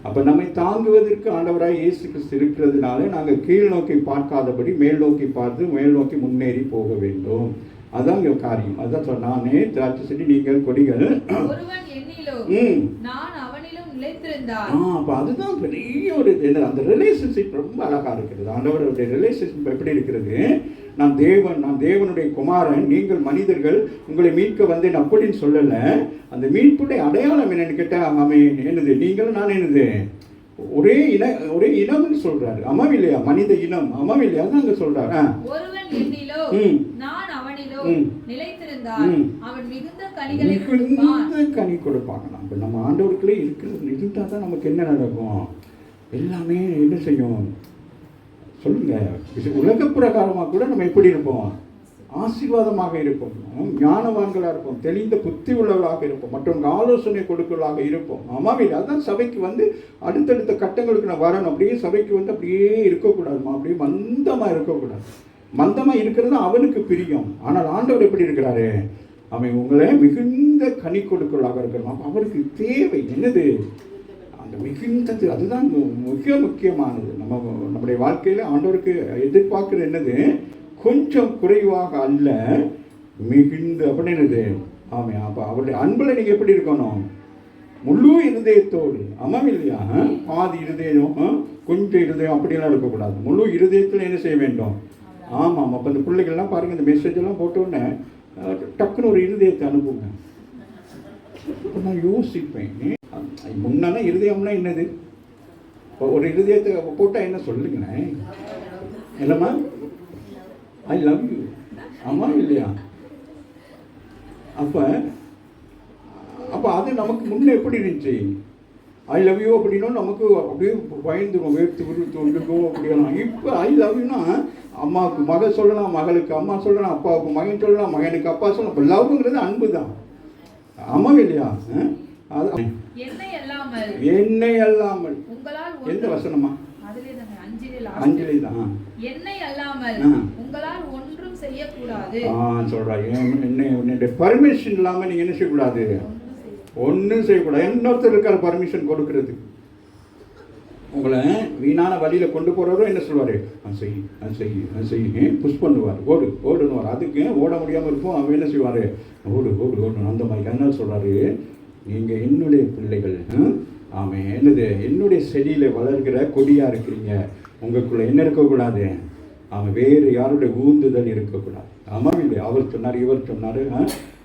அப்ப நம்மை தாங்குவதற்கு ஆண்டவராய் இயேசு கிறிஸ்து இருக்கிறதுனால நாங்கள் கீழ் நோக்கி பார்க்காதபடி மேல் நோக்கி பார்த்து மேல் நோக்கி முன்னேறி போக வேண்டும். அதான் காரியம். அதான் சொன்ன, நானே திராட்சை செடி, நீங்கள் கொடிகள். அப்ப அதுதான் பெரிய ஒரு அந்த ரிலேஷன்ஷிப் ரொம்ப அழகா இருக்கிறது. ஆண்டவருடைய ரிலேஷன்ஷிப் எப்படி இருக்கிறது, நான் தேவனுடைய குமாரன், நீங்கள் மனிதர்கள், உங்களை மீட்க வந்தேன் அப்படின்னு சொல்லல. அந்த மீட்புடைய அடையாளம் என்னன்னு கேட்டா, என்னது, நீங்களும் நான் என்னது ஒரே இனம்னு சொல்றாரு. அம்மா இல்லையா, மனித இனம், அம்மா இல்லையா, அதான் அங்க சொல்றாரு. கனி கொடுப்பாங்க. நம்ம ஆண்டவருக்குள்ளே இருக்கிறது இருந்தா தான் நமக்கு என்ன நடக்கும், எல்லாமே என்ன செய்யும் சொல்லுங்க. உலக பிரகாரமாக கூட நம்ம எப்படி இருப்போம், ஆசீர்வாதமாக இருப்போம், ஞானவான்களாக இருப்போம், தெளிந்த புத்தி உள்ளவர்களாக இருப்போம், மற்றவங்க ஆலோசனை கொடுக்கலாக இருப்போம். ஆமாவே, அதான் சபைக்கு வந்து அடுத்தடுத்த கட்டங்களுக்கு நான் வரணும். அப்படியே சபைக்கு வந்து அப்படியே இருக்கக்கூடாதுமா, அப்படியே மந்தமாக இருக்கக்கூடாது. மந்தமாக இருக்கிறது அவனுக்கு பிரியம். ஆனால் ஆண்டவர் எப்படி இருக்கிறாரு, அவன் உங்களை மிகுந்த கனி கொடுக்கலாக இருக்கணும். அவருக்கு தேவை என்னது, அந்த மிகுந்தது. அதுதான் மிக முக்கியமானது. நம்முடைய வாழ்க்கையில் ஆண்டவருக்கு எதிர்பார்க்கிறது என்னது, கொஞ்சம் குறைவாக அல்ல, மிகுந்த அப்படின்னது. ஆமாம். அப்போ அவருடைய அன்பில் நீங்கள் எப்படி இருக்கணும், முழு இருதயத்தோடு. ஆமாம் இல்லையா, பாதி இருதயம் கொஞ்சம் இருதயம் அப்படிலாம் இருக்கக்கூடாது. முழு இருதயத்தில் என்ன செய்ய வேண்டும். ஆமாம். அப்போ இந்த பிள்ளைகள்லாம் பாருங்கள், இந்த மெசேஜ் எல்லாம் போட்டோன்னே டக்குன்னு ஒரு இருதயத்தை அனுப்புங்க. நான் யோசிப்பேன், முன்னா இருதயம்னா என்னது, ஒரு இருதயத்தை போட்டால் என்ன சொல்லுங்களேன், இல்லைம்மா, ஐ லவ் யூ. ஆமா இல்லையா? அப்போ அது நமக்கு முன்னே எப்படி இருந்துச்சு, ஐ லவ் யூ அப்படின்னா நமக்கு அப்படியே பயந்துடும், வேர்த்து விருத்து வந்துடும் அப்படியெல்லாம். இப்போ ஐ லவ் யூனா அம்மாவுக்கு மகள் சொல்லலாம், மகளுக்கு அம்மா சொல்லலாம், அப்பாவுக்கு மகன் சொல்லலாம், மகனுக்கு அப்பா சொல்லலாம். இப்போ லவ்ங்கிறது அன்பு தான். ஆமாம் இல்லையா? அது என்னை அல்லாமல் எந்த வசனமா, அஞ்சலி தான். என்னை அல்லாமல் உங்களால் ஒன்றும் செய்யக்கூடாது சொல்றாரு. என்னுடைய பர்மிஷன் இல்லாம நீங்க என்ன செய்யக்கூடாது, ஒன்றும் செய்யக்கூடாது. இன்னொருத்தர் இருக்காரு பர்மிஷன் கொடுக்கறது. உங்களை வீணான வழியில கொண்டு போறவரும் என்ன சொல்வாரு, செய்ய புஷ் பண்ணுவார், ஓடுனுவார். அதுக்கு ஓட முடியாம இருக்கும், அவன் என்ன செய்வாரு, ஓடு அந்த மாதிரி. என்ன சொல்றாரு, நீங்க என்னுடைய பிள்ளைகள், ஆமே, என்னது, என்னுடைய செடியில வளர்கிற கொடியா இருக்கிறீங்க. உங்களுக்குள்ள என்ன இருக்கக்கூடாது, அவன் வேறு யாருடைய ஊந்துதல் இருக்கக்கூடாது. ஆமாம் இல்லை, அவர் சொன்னார், இவர் சொன்னார்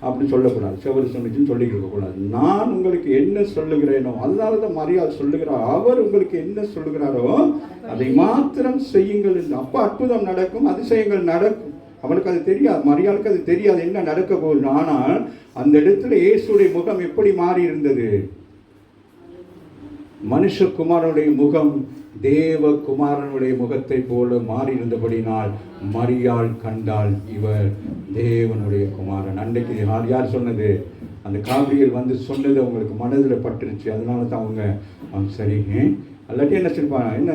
அப்படி சொல்லக்கூடாது, செவர் சொன்னிச்சுன்னு சொல்லி இருக்கக்கூடாது. நான் உங்களுக்கு என்ன சொல்லுகிறேனோ, அதனால தான் மரியாதை சொல்லுகிறார். அவர் உங்களுக்கு என்ன சொல்லுகிறாரோ அதை மாத்திரம் செய்யுங்கள். அப்போ அற்புதம் நடக்கும், அதிசயங்கள் நடக்கும். அவனுக்கு அது தெரியாது, மரியாதைக்கு அது தெரியாது என்ன நடக்க போகுது. ஆனால் அந்த இடத்துல இயேசுடைய முகம் எப்படி மாறி இருந்தது, மனுஷகுமாரனுடைய முகம் தேவகுமாரனுடைய முகத்தை போல மாறி இருந்தபடினால் மரியாள் கண்டால் இவர் தேவனுடைய குமாரன். அன்றைக்கு யார் சொன்னது, அந்த காவிரியில் வந்து சொன்னது அவங்களுக்கு மனதில் பட்டுருச்சு. அதனால தான் அவங்க சரி, அல்லாட்டி என்ன சொல்லிப்பாங்க, என்ன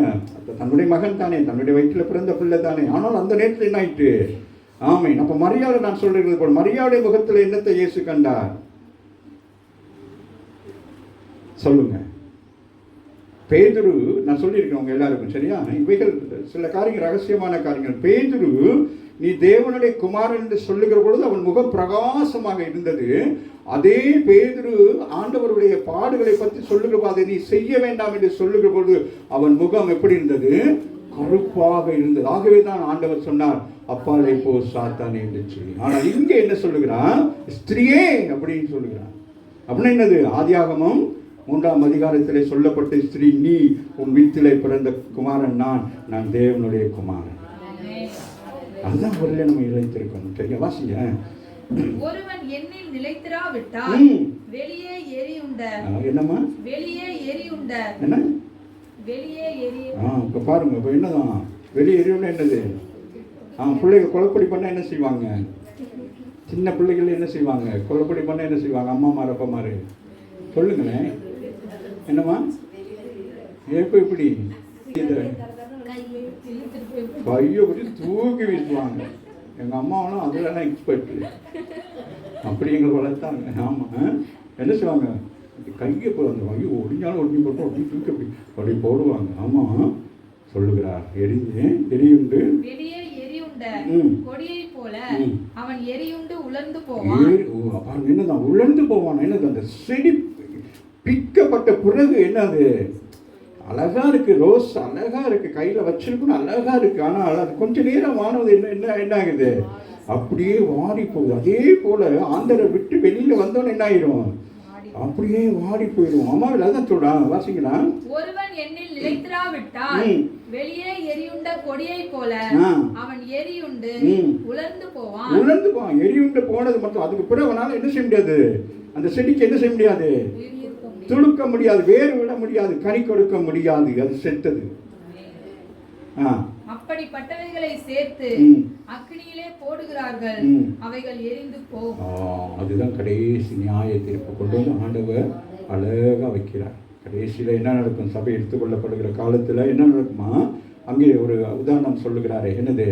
தன்னுடைய மகன் தானே, தன்னுடைய வயிற்றில் பிறந்த பிள்ளை தானே. ஆனால் அந்த நேரத்தில் என்ன ஆயிட்டு, ஆமை. அப்போ மரியாதை நான் சொல்றது போல மரியாதை முகத்தில் என்னத்தை இயேசு கண்டார் சொல்லுங்க. பேதுரு, நான் சொல்லியிருக்கேன் உங்க எல்லாருக்கும், சரியா? இவைகள் சில காரியங்கள், ரகசியமான காரியங்கள். பேதுரு, நீ தேவனுடைய குமாரன் என்று சொல்லுகிற பொழுது அவன் முகம் பிரகாசமாக இருந்தது. அதே பேதுரு ஆண்டவருடைய பாடுகளை பற்றி சொல்லுகிற போது, அதை நீ செய்ய வேண்டாம் என்று சொல்லுகிற பொழுது அவன் முகம் எப்படி இருந்தது, கருப்பாக இருந்தது. ஆகவே தான் ஆண்டவர் சொன்னார், அப்பாலே போ சாத்தானே என்று சொல்லி. ஆனால் இங்கே என்ன சொல்லுகிறான், ஸ்திரியே அப்படின்னு சொல்லுகிறான். அப்படின்னா என்னது? ஆதியாகமம் 3ஆம் அதிகாரத்திலே சொல்லப்பட்ட ஸ்திரீ நீ, உன் வீட்டிலே பிறந்த குமாரன் நான் தேவனுடைய குமாரன். அதுதான் அவர்களே நம்ம நிலைத்திருக்கணும். சரியா? வாசிங்க. ஒருவன் என்னில் நிலைத்திராவிட்டால் வெளியே எரியுண்ட. என்னம்மா? வெளியே எரியுண்ட. என்ன? வெளியே எரிய. இப்ப பாருங்க, இப்ப என்னதான் வெளியே எரியுண்ட என்னது? பிள்ளைங்க கொலைப்படி பண்ண என்ன செய்வாங்க? சின்ன பிள்ளைகள் என்ன செய்வாங்க? கொலைப்படி பண்ண என்ன செய்வாங்க? அம்மாமார் அப்பமாரு சொல்லுங்களேன். என்னம்மா? எப்ப இப்படி கையை பற்றி தூக்கி வீசுவாங்க. எங்கள் அம்மாவெல்லாம் அதுலலாம் எக்ஸ்பர்ட். அப்படி எங்களை வளர்த்தாங்க. ஆமாம். என்ன செய்வாங்க? கையை அந்த கையை ஒடிஞ்சாலும் ஒடிஞ்சு போட்டு ஒடிஞ்சு தூக்கி அப்படி போடுவாங்க. ஆமாம் சொல்லுகிறார். எரியுண்டு வெளியே எரியுண்ட கொடியை போல அவன் எரியுண்டு உலர்ந்து போவான். என்னதான் உலர்ந்து போவான்? என்னது? அந்த செடி பிக்கப்பட்ட பிறகு என்னது? அழகா இருக்கு, ரோஸ் அழகா இருக்கு, கையில வச்சிருக்கணும், அழகா இருக்கு. ஆனால் அது கொஞ்ச நேரம் ஆனது என்ன ஆகுது? அப்படியே வாடி போகுது. அதே போல ஆந்தரை விட்டு வெளியில வந்தோன்னு என்ன ஆயிரும்? அப்படியே வாடி போயிடும். அம்மா அதான் சொல்றான். வாசிங்களா? ஒருவன் என்னில் நிலைத்திராவிட்டால் வெளியே எரியுண்ட கொடியை போல அவன் எரியுண்டு உலர்ந்து போவான். உலர்ந்து போவான். எரியுண்டு போனது மட்டும், அதுக்கு பிறகு அவனால என்ன செய்ய முடியாது? அந்த செடிக்கு என்ன செய்ய முடியாது? துளுக்க முடியாது, வேறு விட முடியாது, கனி கொடுக்க முடியாது. அது செத்தது. அப்படிப்பட்டவைகளை சேர்த்து அக்னியிலே போடுகிறார்கள், அவைகள் எரிந்து போகும். அதுதான் கடைசி நியாய தீர்ப்பு கொண்டு வந்து ஆண்டவர் அழகா வைக்கிறார். கடைசியில என்ன நடக்கும்? சபை எடுத்துக்கொள்ளப்படுகிற காலத்துல என்ன நடக்குமா? அங்கே ஒரு உதாரணம் சொல்லுகிறாரு. என்னது?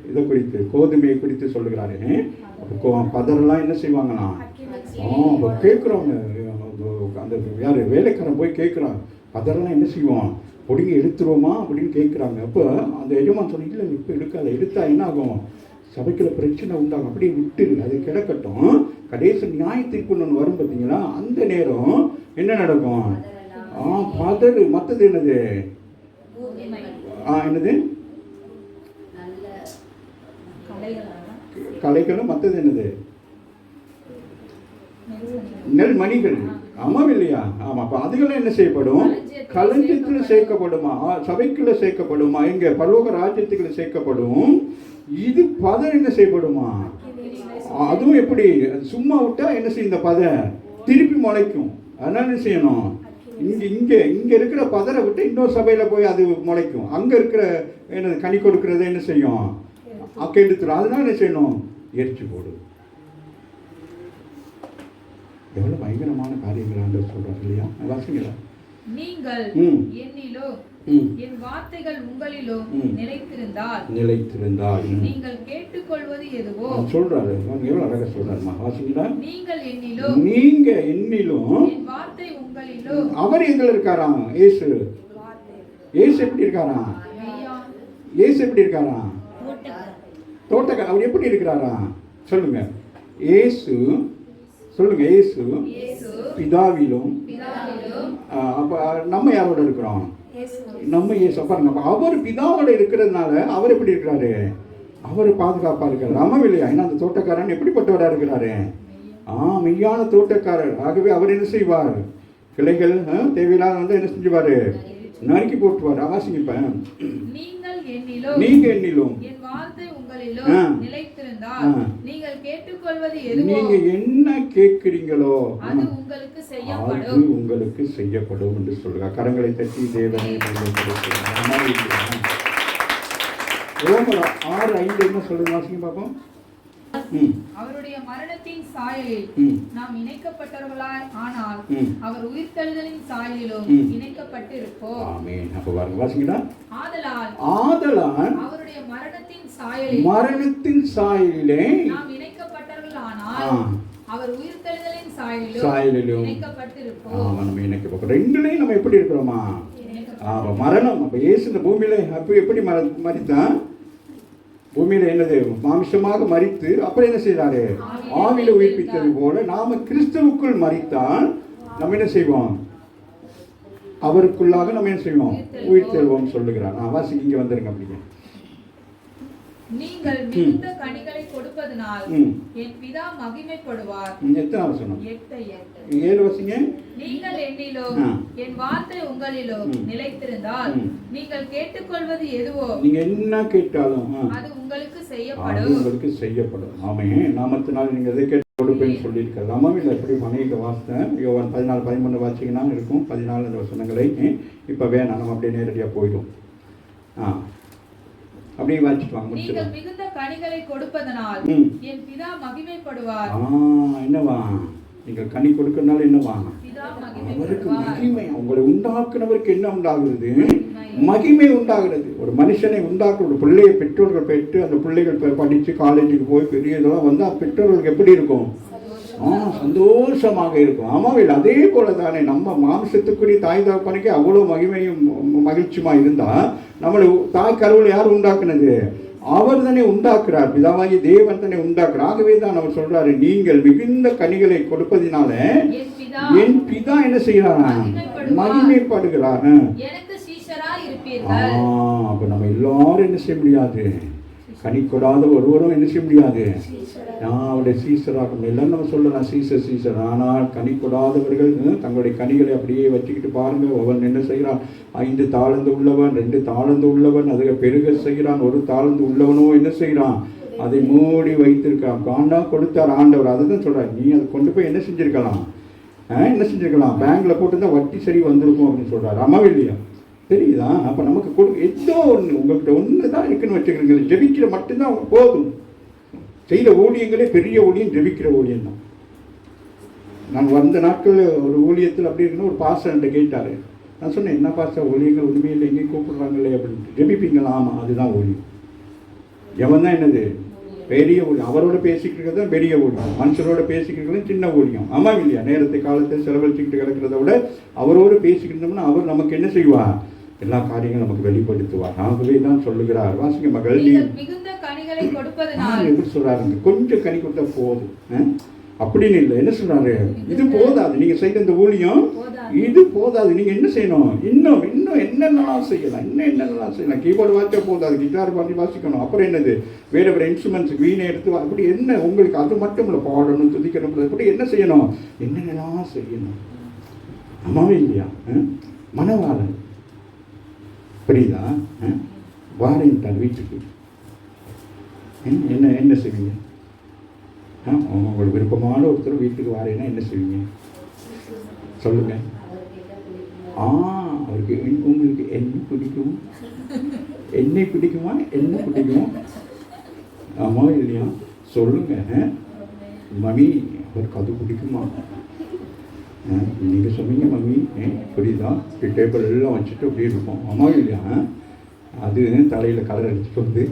இதை குறித்து, கோதுமையை குறித்து சொல்லுகிறாரு. பதரெல்லாம் என்ன செய்வாங்கன்னா கேட்குறவங்க, அந்த யார் வேலைக்காரன் போய் கேட்குறான், பதரெல்லாம் என்ன செய்வோம்? பொடிங்க எடுத்துருவோமா அப்படின்னு கேட்குறாங்க. அப்போ அந்த எஜமான் சொன்னீங்க, இல்லை இப்போ எடுக்காத, எடுத்தா என்ன ஆகும்? சபைக்குள்ள பிரச்சனை உண்டாகும், அப்படியே விட்டு அது கிடக்கட்டும். கடைசி நியாயத்திற்கு ஒன்று வரும் பார்த்தீங்களா? அந்த நேரம் என்ன நடக்கும்? பதறு. மற்றது என்னது? என்னது? கலைகளும். மற்றது என்னது? நெல் மணிகள். ஆமாம் இல்லையா? ஆமா. அப்ப அதுகளும் என்ன செய்யப்படும்? களஞ்சியத்துல சேர்க்கப்படுமா? சபைக்குள்ள சேர்க்கப்படுமா? எங்க? பரலோக ராஜ்யத்துக்குள்ள சேர்க்கப்படும். இது பதம் என்ன செய்யப்படுமா? அதுவும் எப்படி? சும்மா விட்டா என்ன செய்யும்? இந்த பதை திருப்பி முளைக்கும். அதனால என்ன செய்யணும்? இங்க இருக்கிற பதரை விட்டு இன்னொரு சபையில போய் அது முளைக்கும். அங்க இருக்கிற என்ன கனி கொடுக்கறத என்ன செய்யும்? எடுத்துரும். அதனால என்ன செய்யணும்? எரிச்சு போடு. எவ்வளவு பயங்கரமான காரியங்கள் ஆண்டவர் சொல்றாரு இல்லையா? வாசிங்களா? நீங்கள் என்னிலோ என் வார்த்தைகள் உங்களிலோ நிலைத்திருந்தால் நீங்கள் கேட்டுக்கொள்வது எதுவோ சொல்றாரு. எவ்வளவு அழகா சொல்றாருமா. வாசிங்களா? நீங்கள் என்னிலும் என் வார்த்தை உங்களிலோ. அவர் எதுல இருக்காராம்? இயேசு எப்படி இருக்காராம்? இயேசு எப்படி இருக்காராம்? தோட்டக்காரர். அவர் எப்படி இருக்கிறாரா? சொல்லுங்க. இயேசு சொல்லுங்க. இயேசு பிதாவிலும். அப்ப நம்ம யாரோட இருக்கிறோம்? நம்ம இயேசு. பாருங்க, அவர் பிதாவோட இருக்கிறதுனால அவர் எப்படி இருக்கிறாரு? அவர் பாதுகாப்பா இருக்காரு. ஆமா இல்லையா? ஏன்னா அந்த தோட்டக்காரன் எப்படிப்பட்டவரா இருக்கிறாரு? மெய்யான தோட்டக்காரர். ஆகவே அவர் என்ன செய்வார்? கிளைகள் தேவையில்லாத வந்து என்ன செஞ்சுவாரு? நறுக்கி போட்டுவார். ஆவாசிங்க. நீங்க என்னிலும் நீங்க என்ன கேட்கிறீங்களோ அது உங்களுக்கு செய்யப்படும் என்று சொல்லுங்க. கரங்களை தட்டி தேவனை 6:5 என்ன சொல்லுங்க? வாசிங்க பாப்போம். அவருடைய மரணத்தின் சாயலில் நாம் இணைக்கப்பட்டவர்களாய் ஆனால் அவர் உயிர்த்தெழுதலின் சாயலிலும் இணைக்கப்பட்டு இருப்போம். ஆமென். அப்ப பாருங்க, வாசிங்கடா. ஆதலால் அவருடைய மரணத்தின் சாயலிலே நாம் இணைக்கப்பட்டவர்கள் ஆனால் அவர் உயிர்த்தெழுதலின் சாயலிலும் இணைக்கப்பட்டு இருப்போம். நம்ம இணைக்கப்பட்டோம். ரெண்டுலயும் நம்ம எப்படி இருக்கிறோமா? மரணம். அப்ப இயேசு இந்த பூமியில அப்ப எப்படி மரித்தான்? பூமியில என்னது? மாமிசமாக மரித்து அப்புறம் என்ன செய்தாரு? ஆவியில உயிர்ப்பித்தது போல நாம கிறிஸ்துவுக்குள் மரித்தால் நம்ம என்ன செய்வோம்? அவருக்குள்ளாக நம்ம என்ன செய்வோம்? உயிர் தெழுவோம் சொல்லுகிறார். வாசிங்க, இங்க வந்துருங்க. அப்படிங்க நீங்கள் மிகுந்த கனிகளை கொடுப்பதனால் என் பிதா மகிமைப்படுவார். எத்தனை வசனம்? 8. 7 வசங்க. நீங்கள் என்னிலும் என் வார்த்தை உங்களிலும் நிலைத்திருந்தால் நீங்கள் கேட்டுக்கொள்வது எதுவோ நீங்க என்ன கேட்டாலும் அது உங்களுக்கு செய்யப்படும். ஆமென். நாமத்தினால் நீங்க எதை கேட்டு கொடுப்பேன்னு சொல்லியிருக்கிறது. ஆமாம். இல்லை எப்படி மனைவிக்கு வாசித்தேன். யோவான் 14-13 வாசிங்கன்னா இருக்கும் 14 வசனங்களை. இப்போ வேணாம், நம்ம அப்படியே நேரடியாக போயிடும். அப்படியே வாசிட்டு வாங்க. நீங்கள் மிகுந்த கனிகளை கொடுப்பதனால் என் பிதா மகிமைப்படுவார். என்னவா? நீங்கள் கனி கொடுக்கறதுனால என்னவா? அவருக்கு மகிமை. உங்களை உண்டாக்குனவருக்கு என்ன உண்டாகிறது? மகிமை உண்டாகிறது. ஒரு மனுஷனை உண்டாக்குற ஒரு பிள்ளையை பெற்றோர்கள் பெற்று அந்த பிள்ளைகள் படித்து காலேஜுக்கு போய் பெரிய இதெல்லாம் வந்து பெற்றோர்களுக்கு எப்படி இருக்கும்? சந்தோஷமாக இருக்கும். ஆமாவில் அதே போல தானே நம்ம மாம்சத்துக்குரிய தாய் தகப்பனுக்கு அவ்வளோ மகிமையும் மகிழ்ச்சியுமா இருந்தா நம்மளை தாய் கருவில் யார் உண்டாக்குனது? அவர் தானே உண்டாக்குறார். பிதாவாகி தேவன் தானே உண்டாக்குறார். ஆகவே தான் அவர் சொல்றாரு, நீங்கள் மிகுந்த கனிகளை கொடுப்பதினால என் பிதா என்ன செய்யறாரா? மகிமைப்படுகிறார். அப்ப நம்ம எல்லாரும் என்ன செய்ய முடியாது? கனி கொடாத ஒருவரும் என்ன செய்ய முடியாது? அவருடைய சீசராகும். எல்லாரும் நம்ம சொல்லலாம் சீசர். ஆனால் கனி கொடாதவர்கள் தங்களுடைய கனிகளை அப்படியே வச்சுக்கிட்டு பாருங்க. அவன் என்ன செய்கிறான்? 5 தாளந்து உள்ளவன், 2 தாளந்து உள்ளவன், அதை பெருக செய்கிறான். 1 தாளந்து உள்ளவனோ என்ன செய்கிறான்? அதை மூடி வைத்திருக்கான். காண்டா கொடுத்தார் ஆண்டவர். அதுதான் சொல்றாரு, நீ அதை கொண்டு போய் என்ன செஞ்சிருக்கலாம்? பேங்க்ல போட்டுதான் வட்டி சரி வந்திருக்கும் அப்படின்னு சொல்றாரு. ஆமாவே இல்லையா? தெரியுதா? அப்போ நமக்கு ஏதோ ஒன்று உங்கள்கிட்ட ஒன்று தான் இருக்குன்னு வச்சுக்கிறீங்க. ஜெபிக்கிற மட்டும்தான் போதும். செய்கிற ஊழியங்களே பெரிய ஊழியம் ஜெபிக்கிற ஊழியம் தான். நான் வந்த நாட்கள் ஒரு ஊழியத்தில் அப்படி இருக்குன்னு ஒரு பாஸ்டர் என்கிட்ட கேட்டார். நான் சொன்னேன், என்ன பாஸ்டர் ஊழியங்கள் உண்மையில் எங்கேயும் கூப்பிடுறாங்களே அப்படின்ட்டு. ஜெபிப்பீங்களா? ஆமாம், அதுதான் ஊழியம். எவன் தான் என்னது? பெரிய ஊழியம். அவரோட பேசிக்கிறது தான் பெரிய ஊழியம். மனுஷரோட பேசிக்கிறது சின்ன ஊழியம். ஆமாம் இல்லையா? நேரத்தை காலத்தை செலவழிச்சுக்கிட்டு கிடக்கிறத விட அவரோடு பேசிக்கிட்டோம்னா அவர் நமக்கு என்ன செய்வார்? எல்லா காரியங்களும் நமக்கு வெளிப்படுத்துவார். ஆகவே தான் சொல்லுகிறார், வாசிங்க மகள், நீ எப்படி சொல்றாருங்க, கொஞ்சம் கனி கொடுத்தா போதும் அப்படின்னு இல்லை. என்ன சொல்றாரு? இது போதாது. நீங்க செய்த இந்த ஊழியம் இது போதாது. நீங்க என்ன செய்யணும்? இன்னும் என்னென்னலாம் செய்யலாம். கீபோர்டு வாசிச்சா போதாது, கிட்டார் பண்ணி வாசிக்கணும். அப்புறம் என்னது? வேற இன்ஸ்ட்ருமெண்ட்ஸ் வீணை எடுத்து அப்படி என்ன உங்களுக்கு அது மட்டும் இல்லை, பாடணும், துதிக்கணும், அப்படி என்ன செய்யணும்? என்னென்னலாம் செய்யணும். அம்மாவே இல்லையா? மனவாளன் புரியுதா? வாரேன்ட்டார் வீட்டுக்கு. என்ன செய்வீங்க? உங்களுக்கு விருப்பமான ஒருத்தர் வீட்டுக்கு வாரேன்னா என்ன செய்வீங்க? சொல்லுங்க. அவருக்கு உங்களுக்கு என்ன பிடிக்கும்? என்னை பிடிக்குமா? என்ன பிடிக்கும்? ஆமா இல்லையா? சொல்லுங்க. மம்மி அவருக்கு அது பிடிக்குமா? நீங்கள் சொன்னீங்க மம்மி. புரியுதா? டேபிள் எல்லாம் வச்சுட்டு அப்படி இருக்கும். அம்மா இல்லையா? அது தலையில் கலர் அடிச்சுட்டு வந்து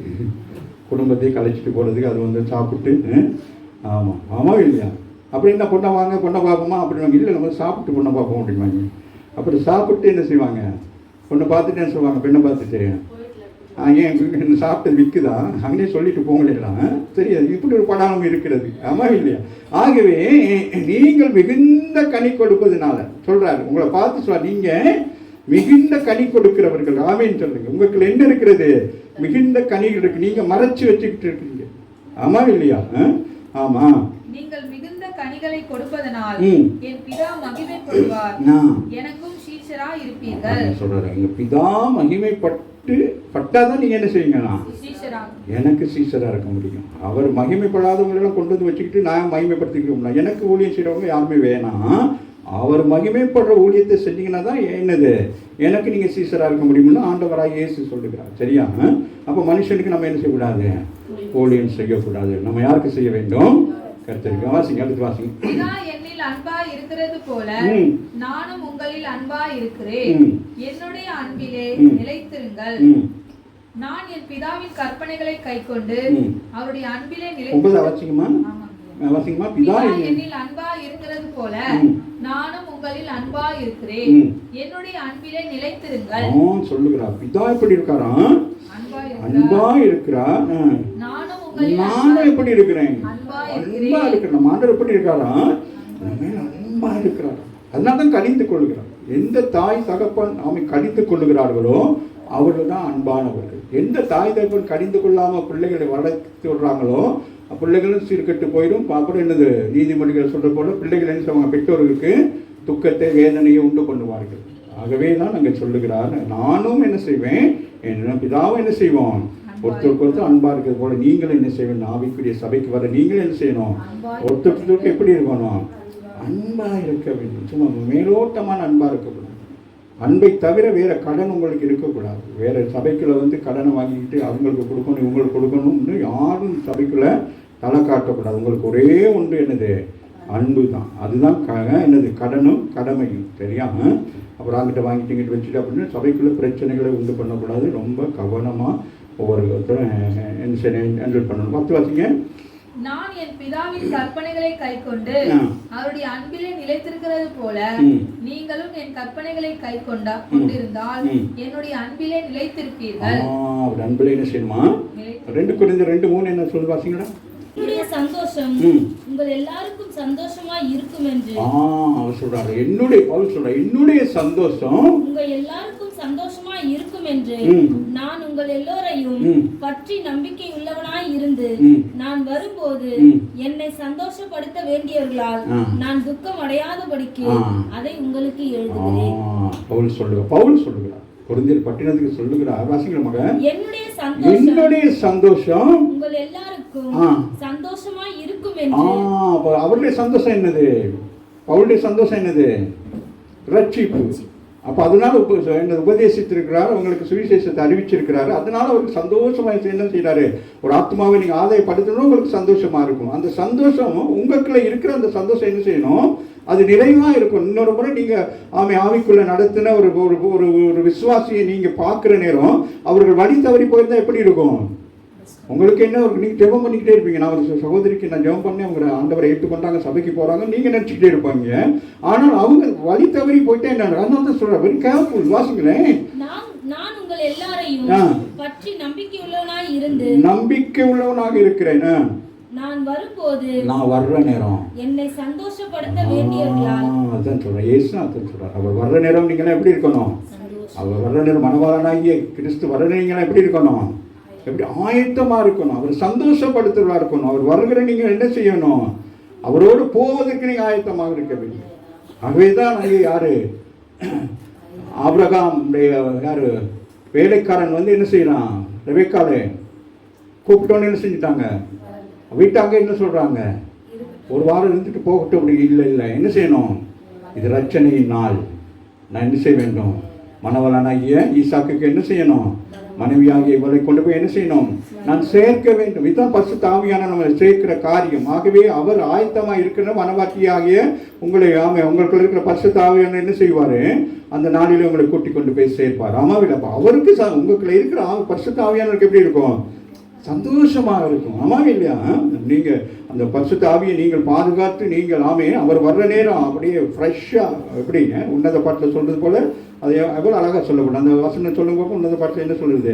குடும்பத்தையே கலைச்சிட்டு போகிறதுக்கு அது வந்து சாப்பிட்டு. ஆமாம், ஆமாம் இல்லையா? அப்படி என்ன பொண்ணை வாங்க, பொண்ணை பார்ப்போமா அப்படின்வாங்க. இல்லை, நம்ம சாப்பிட்டு பொண்ணை பார்ப்போம் அப்படின்வாங்க. அப்படி சாப்பிட்டு என்ன செய்வாங்க? பொண்ணை பார்த்துட்டு என்ன சொல்லுவாங்க? பெண்ணை பார்த்துட்டு ஏன் சாப்பிட்டது விற்குதா? அங்கேயே சொல்லிட்டு போங்களேலாம். தெரியாது. இப்படி ஒரு படம் இருக்கிறது. ஆமாம் இல்லையா? ஆகவே நீங்கள் மிகுந்த கனி கொடுப்பதுனால சொல்றாரு, உங்களை பார்த்து சொல்றாரு, நீங்க மிகுந்த கனி கொடுக்கிறவர்கள். ஆமேன்னு சொல்லுங்க. உங்களுக்கு என்ன இருக்கிறது? மிகுந்த கனிகள் இருக்கு. நீங்க மறைச்சு வச்சுக்கிட்டு இருக்கீங்க. ஆமா இல்லையா? ஆமா. நீங்கள் மிகுந்த கனிகளை கொடுப்பதனால் என் பிதா மகிமைப்படுவார், எனக்கும் சீஷரா இருப்பீர்கள் சொல்றாரு. எங்க பிதா பட்டாதான் நீங்க என்ன செய்வீங்களா? எனக்கு சீஷரா இருக்க முடியும். அவர் மகிமைப்படாதவங்களெல்லாம் கொண்டு வந்து வச்சுக்கிட்டு நான் மகிமைப்படுத்திக்கிறோம்னா எனக்கு ஊழியம் செய்யறவங்க யாருமே வேணாம். அவர் மகிமைப்படுற ஊழியத்தை செஞ்சீங்கன்னா தான் என்னது எனக்கு நீங்கள் சீசராக இருக்க முடியும்னு ஆண்டவராக இயேசு சொல்லுகிறார். சரியா? அப்போ மனுஷனுக்கு நம்ம என்ன செய்யக்கூடாது? ஊழியம் செய்யக்கூடாது. நம்ம யாருக்கு செய்ய வேண்டும்? கர்த்தருக்கு. வாசிங்க, அடுத்து வாசிங்க. பிதா என்னில் அன்பாய் இருக்கிறது போல நானும் உங்களில் ஆன்பாய் இருக்கிறேன். என்னுடைய அன்பிலே நிலைத்திருங்கள். நான் என் பிதாவின் கற்பனைகளை கைக்கொண்டு அவருடைய அன்பிலே நிலைத்திருக்கிறேன். பிதா என்னில் அன்பாய் இருக்கிறது போல நானும் உங்களில் அன்பாய் இருக்கிறேன். என்னுடைய அன்பிலே நிலைத்திருங்கள். சொல்லுகிறார். பிதா எப்படி இருக்காரா? அன்பாய் இருக்கிறார். நானும் எப்படி இருக்கிறேன்? அன்பா இருக்கிறேன். ஆண்டவர் எப்படி இருக்காரா? அன்பா இருக்கிறார். அதனால்தான் கடிந்து கொள்கிறார். எந்த தாய் தகப்பன் அவனை கடிந்து கொள்ளுகிறார்களோ அவர்கள் தான் அன்பானவர்கள். எந்த தாய் தகப்பன் கடிந்து கொள்ளாம பிள்ளைகளை வளர்த்து விடுறாங்களோ பிள்ளைகளும் சீர்கெட்டு போயிடும். அப்புறம் என்னது, நீதிமொழிகள் சொல்ற போல பிள்ளைகள் என்ன செய்வாங்க, பெற்றோர்களுக்கு துக்கத்தை வேதனையை உண்டு பண்ணுவார்கள். ஆகவே தான் நாங்கள் சொல்லுகிறார், நானும் என்ன செய்வேன், என் பிதாவும் என்ன செய்வோம், ஒருத்தருக்கு ஒருத்தர் அன்பா இருக்கிறது போல நீங்களும் என்ன செய்வேன், ஆவிக்குரிய சபைக்கு வர நீங்களும் என்ன செய்யணும், ஒருத்தருக்கு எப்படி இருக்கணும், அன்பா இருக்க வேண்டும். சும்மா மேலோட்டமான அன்பா இருக்கக்கூடாது. அன்பை தவிர வேற கடன் உங்களுக்கு இருக்கக்கூடாது. வேற சபைக்குள்ள வந்து கடனை வாங்கிக்கிட்டு அவங்களுக்கு கொடுக்கணும் இவங்களுக்கு கொடுக்கணும்னு யாரும் சபைக்குள்ள தலை காட்டக்கூடாது. உங்களுக்கு ஒரே ஒன்று என்னது, அன்பு தான். அதுதான் என்னது, கடனும் கடமையும். தெரியாம அப்புறம் அங்கிட்ட வாங்கிட்டு இங்கிட்ட வச்சுட்டு அப்படின்னு சபைக்குள்ள பிரச்சனைகளை உண்டு பண்ணக்கூடாது. ரொம்ப கவனமாக ஒவ்வொருத்தரும் ஹேண்டில் பண்ணணும். 10 வாசிங்க. நான் என் பிதாவின் கற்பனைகளை கைக்கொண்டு அவருடைய அன்பிலே நிலைத்திருக்கிறது போல நீங்களும் என் கற்பனைகளை கொண்டிருந்தால் என்னுடைய அன்பிலே நிலைத்திருப்பீர்கள். அன்பிலே என்ன செய்யணுமா? 2 Corinthians 2:3 என்ன சொல்லு வாசிங்களா? என்னுடைய சந்தோஷம் உங்கள் எல்லாருக்கும் சந்தோஷமா இருக்கும் என்று அவர் சொல்றாரு. பவுல் சொல்றாரு, என்னுடைய சந்தோஷம் உங்க எல்லாருக்கும் சந்தோஷமா இருக்கும் என்று நான் உங்கள் எல்லோரையும் பற்றி நம்பிக்கை உள்ளவனாய் இருந்து நான் வரும்போது என்னை சந்தோஷப்படுத்த வேண்டியவர்களால் நான் துக்கம் அடையாதபடிக்கு அதை உங்களுக்கு எழுதுகிறேன். பவுல் சொல்லுகிறார் கொரிந்தியர் பட்டணத்துக்கு சொல்லுகிறார், வாசிக்கிற மகன், என்னுடைய சந்தோஷம் உங்கள் எல்லாருக்கும் சந்தோஷமா இருக்கும் என்று. அவருடைய சந்தோஷம் என்னது, பவுலுடைய சந்தோஷம் என்னது, ரட்சிப்பு. அப்ப அதனால உபதேசித்திருக்கிறார், உங்களுக்கு சுவிசேஷத்தை அறிவிச்சிருக்கிறாரு. அதனால அவருக்கு சந்தோஷமா என்ன செய்யறாரு, ஒரு ஆத்மாவை நீங்க ஆதாயப்படுத்தணும், உங்களுக்கு சந்தோஷமா இருக்கும். அந்த சந்தோஷம் உங்களுக்குள்ள இருக்கிற அந்த சந்தோஷம் என்ன செய்யணும், அது நிறைவா இருக்கும். இன்னொரு முறை நீங்க ஆவிக்குள்ள நடத்தின ஒரு ஒரு விசுவாசியை நீங்க பார்க்குற நேரம் அவர்கள் வழி தவறி போயிருந்தா எப்படி இருக்கும் உங்களுக்கு? என்ன நீங்க ஜெபம் பண்ணிக்கிட்டே இருப்பீங்க. நான் ஒரு சகோதரிக்கு நான் ஜெபம் பண்ணி அவங்க ஆண்டவரை ஏற்றுக்கொண்டாங்க, சபைக்கு போறாங்க, நீங்க நினைச்சுக்கிட்டே இருப்பாங்க. ஆனால் அவங்க வழி தவறி போயிட்டே என்ன, அதனால தான் சொல்றேன், வெரி கேர்ஃபுல். வாசிங்களேன். நான் உங்கள் எல்லாரையும் பற்றி நம்பிக்கை உள்ளவனாக இருக்கிறேன். நான் வரும்போது நான் வர்ற நேரம் என்னை சந்தோஷப்படுத்த வேண்டியவர்களால் அதான் சொல்றேன். இயேசு அதான் சொல்றார், அவர் வர்ற நேரம் நீங்க எப்படி இருக்கணும், அவர் வர்ற நேரம் மனவாளனாகிய கிறிஸ்து வர்ற நீங்க எப்படி இருக்கணும், எப்படி ஆயத்தமா இருக்கணும், அவர் சந்தோஷப்படுத்துறதா இருக்கணும். அவர் வருகிற நீங்க என்ன செய்யணும், அவரோடு போவதற்கு நீங்க ஆயத்தமாக இருக்க வேண்டும். ஆகவேதான் நாங்க யாரு, ஆபிரகாம் யாரு வேலைக்காரன் வந்து என்ன செய்யறான், ரெபெக்காளை கூப்பிட்டோன்னு என்ன செஞ்சுட்டாங்க, வீட்டாங்க என்ன சொல்றாங்க, ஒரு வாரம் இருந்துட்டு போகட்டும். அப்படி இல்லை என்ன செய்யணும், இது ரட்சணையின் நாள், நான் என்ன செய்ய வேண்டும், மணவளனாகிய ஈசாக்குக்கு என்ன செய்யணும், மனைவியாகிய இவளை கொண்டு போய் என்ன செய்யணும், நான் சேர்க்க வேண்டும். இதுதான் பரிசுத்த ஆவியான நம்ம சேர்க்கிற காரியம். ஆகவே அவர் ஆயத்தமா இருக்கிற மனவாட்டியாகிய உங்களுக்கு இருக்கிற பரிசுத்த ஆவியான என்ன செய்வாரு, அந்த நாளில உங்களை கூட்டி கொண்டு போய் சேர்ப்பார். ஆமாவில் அப்ப அவருக்கு உங்களுக்குள்ள இருக்கிற பரிசுத்த ஆவியானவருக்கு எப்படி இருக்கும், சந்தோஷமாக இருக்கும். ஆமாம் இல்லையா? நீங்க அந்த பரிசுத்த ஆவியை நீங்கள் பாதுகாத்து நீங்கள் அவர் வர்ற நேரம் அப்படியே ஃப்ரெஷ்ஷா, எப்படி உன்னத பாட்டில் சொல்றது போல, அதை எவ்வளோ அழகா சொல்லப்படும். அந்த வசனம் சொல்லும் போது உன்னத பாட்டில் என்ன சொல்லுது,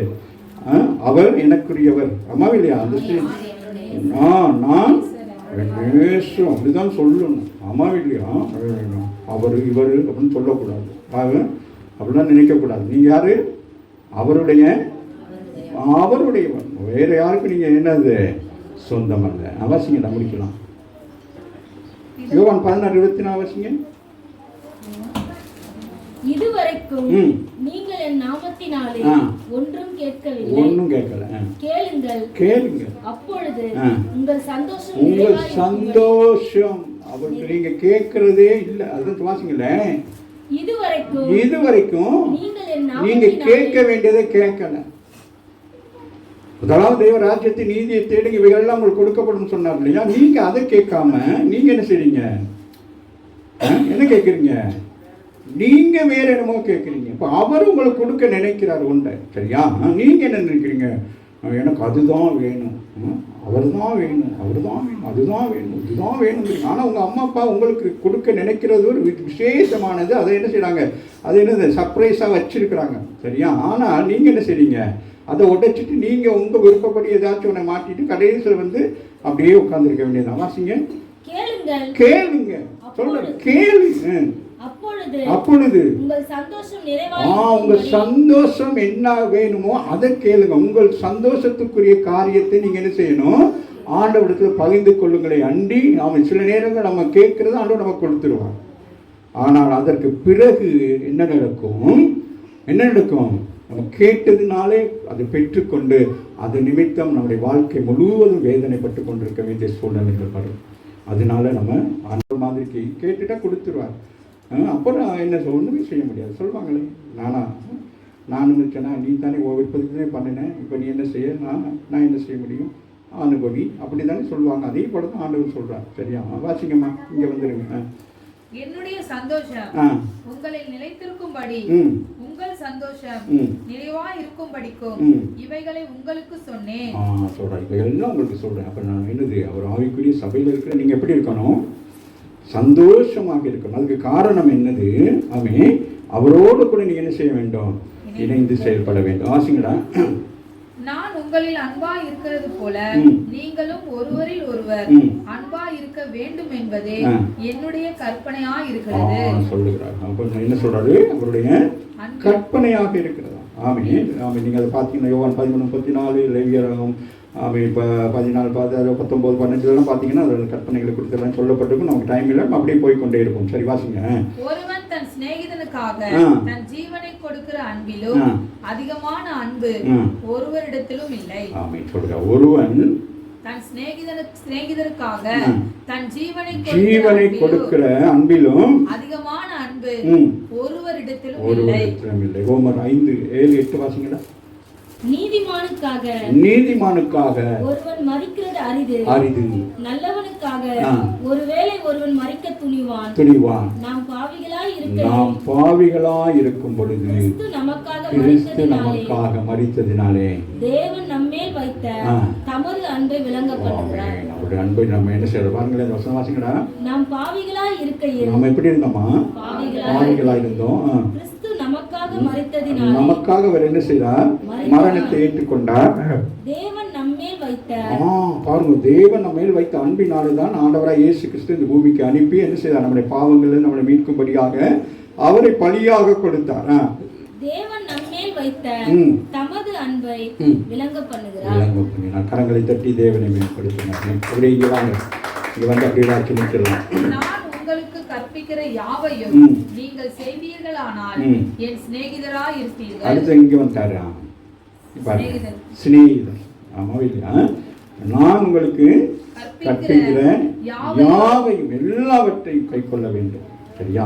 அவர் எனக்குரியவர். ஆமாம் இல்லையா? அந்த நான் அப்படிதான் சொல்லணும். ஆமாம் இல்லையா? அவர் இவர் அப்படின்னு சொல்லக்கூடாது, அப்படிலாம் நினைக்கக்கூடாது. நீங்க யாரு, அவருடையவன், வேற யாருக்கு நீங்க என்னது சொந்தம் அல்ல. அவசியம் தான் முடிக்கலாம். யோவான் 16:24 அவசிங்க. இதுவரைக்கும் நீங்கள் என் நாமத்தினாலே ஒன்றும் கேட்கவில்லை, ஒன்றும் கேட்கல, கேளுங்கள் அப்பொழுது உங்கள் சந்தோஷம் அவருக்கு நீங்க கேட்கறதே இல்லை. அதுதான் வாசிங்களேன். இதுவரைக்கும் நீங்க கேட்க வேண்டியதை கேட்கல. அதாவது தேவ ராஜ்யத்தை நீதியை தேடுங்க, இவைகள்லாம் உங்களுக்கு கொடுக்கப்படும் சொன்னார் இல்லையா? நீங்க அதை கேட்காம நீங்க என்ன செய்றீங்க, என்ன கேட்குறீங்க, நீங்க வேற என்னமோ கேட்குறீங்க. இப்போ அவர் உங்களுக்கு கொடுக்க நினைக்கிறார் உண்டை, சரியா? நீங்க என்ன நினைக்கிறீங்க, எனக்கு அதுதான் வேணும், அவர் தான் வேணும், அதுதான் வேணும், இதுதான் வேணும். ஆனால் உங்கள் அம்மா அப்பா உங்களுக்கு கொடுக்க நினைக்கிறது ஒரு விசேஷமானது. அதை என்ன செய்கிறாங்க, அது என்னது சர்ப்ரைஸாக வச்சிருக்கிறாங்க, சரியா? ஆனால் நீங்கள் என்ன செய்றீங்க, அதை உடைச்சிட்டு நீங்கள் உங்கள் விருப்பப்படி ஏதாச்சும் ஒன்றை மாட்டிட்டு கடைசியில் வந்து அப்படியே உட்காந்துருக்க வேண்டியது. வாசிங்க. கேளுங்க சொல்ற கேள்வி. அப்பொழுது உங்கள் சந்தோஷம் உங்க சந்தோஷம் என்ன வேணுமோ அதை கேளுங்க. உங்கள் சந்தோஷத்துக்குரிய காரியத்தை நீங்க என்ன செய்யணும்? ஆண்டவரிடத்துல பகிர்ந்து கொள்ளுங்களே அண்டி. அவன் சில நேரங்கள் நம்ம கேட்கறது ஆண்டவர் நமக்கு கொடுத்துருவான். ஆனால் அதற்கு பிறகு என்ன நடக்கும்? நம்ம கேட்டதுனாலே அதை பெற்றுக்கொண்டு அது நிமித்தம் நம்முடைய வாழ்க்கை முழுவதும் வேதனைப்பட்டு கொண்டிருக்க வேண்டிய சூழ்நிலைகள் வரும். அதனால நம்ம அந்த மாதிரி கேட்டுட்டா கொடுத்துருவார். அப்புறம் என்ன ஒன்றுமே செய்ய முடியாது. சொல்லுவாங்களே, நானும் இருக்கேனா, நீ தானே விருப்பத்துக்குனே பண்ணினேன், இப்போ நீ என்ன செய்ய, நான் என்ன செய்ய முடியும், அனுபவி, அப்படி தானே சொல்லுவாங்க. அதே போல தான் ஆண்டவர் சொல்கிறார். சரியா? வாசிங்கம்மா, இங்கே வந்துருங்க. என்னுடைய சந்தோஷம் உங்களில் நிலைத்திருக்கும்படி உங்கள் சந்தோஷம் நிறைவா இருக்கும்படிக்கும் இவைகளை உங்களுக்கு சொன்னேன். சொல்றேன், இவைகள் உங்களுக்கு சொல்றேன். அப்ப நான் என்னது, அவர் ஆவிக்குரிய சபையில் இருக்கிற நீங்க எப்படி இருக்கணும்? சந்தோஷமாக இருக்கணும். அதுக்கு காரணம் என்னது? அவரோடு கூட நீங்க என்ன செய்ய வேண்டும்? இணைந்து செயல்பட வேண்டும். ஆசிங்கடா. நான் உங்களில் அன்பா இருக்கிறது போல நீங்களும் ஒருவரில் ஒருவர் அன்பா இருக்க வேண்டும் என்பதே என்னுடைய கற்பனையா இருக்கிறது சொல்லுகிறார். அப்ப என்ன சொல்றாரு? அவருடைய கற்பனையாக இருக்கிறதா? நீங்க அதை பார்த்தீங்கன்னா யோவான் 13:34, லேவியராகமம் 14, 19, 12 பார்த்தீங்கன்னா அதோட கற்பனைகளை குறித்தெல்லாம் சொல்லப்பட்டிருக்கும். நமக்கு டைம் இல்லை, அப்படியே போய்கொண்டே இருக்கும். சரி, வாசிங்க. ஒருவன் தன் சிநேகிதனுக்காக தன் ஜீவனை கொடுக்கிற அன்பிலும் அதிகமான அன்பு ஒருவரிடத்திலும் இல்லை. சொல்ற ஒருவன் தன் சிநேகிதனுக்காக தன் ஜீவனை கொடுக்கிற அன்பிலும் அதிகமான அன்பு ஒருவரிடத்திலும் இல்லை. ரோமர் 5:7-8 வாசிங்களா. நீதிமானுக்காக ஒருவன் மரிக்கிறது அரிது, நல்லவனுக்காக ஒருவேளை ஒருவன் மரிக்க துணிவான். நாம் பாவிகளாய் இருக்கும் பொழுது கிறிஸ்து நமக்காக மரித்ததினாலே தேவன் நம்மேல் வைத்த தமது அன்பை விளங்க பண்ணுகிறார். அவருடைய அன்பை நம்ம என்ன செய்யறோம் பாருங்களேன். வசனம் வாசிங்கடா. நாம் பாவிகளாய் இருக்கையில் நம்ம எப்படி இருந்தோமா? பாவிகளாய் இருந்தோம். நமக்காக அவர் என்ன செய்தார்? மரணத்தை ஏற்றுக்கொண்டார். தேவன் நம்மேல் வைத்த பாருங்க, தேவன் நம்ம மேல் வைத்த அன்பினால்தான் ஆண்டவராய் இயேசு கிறிஸ்து இந்த பூமிக்கு அனுப்பி என்ன செய்தார்? நம்முடைய பாவங்களில் நம்மளை மீட்கும்படியாக அவரை பலியாக கொடுத்தார். தேவன் நம்மேல் வைத்த தமது அன்பை விளங்க பண்ணுகிறார். கரங்களை தட்டி தேவனை மேம்படுத்தினார். அப்படியே இங்க வாங்க, இங்க வந்து அப்படியே வாக்கி நிற்கலாம். உங்களுக்கு கற்பிக்கிற யாவையும் நீங்கள் செய்வீர்களானால் என் சிநேகிதராய் இருப்பீர்கள். அடுத்து இங்க வந்தாரு சிநேகிதர். ஆமா இல்லையா? நான் உங்களுக்கு கற்பிக்கிற யாவையும் எல்லாவற்றையும் கை கொள்ள வேண்டும். சரியா?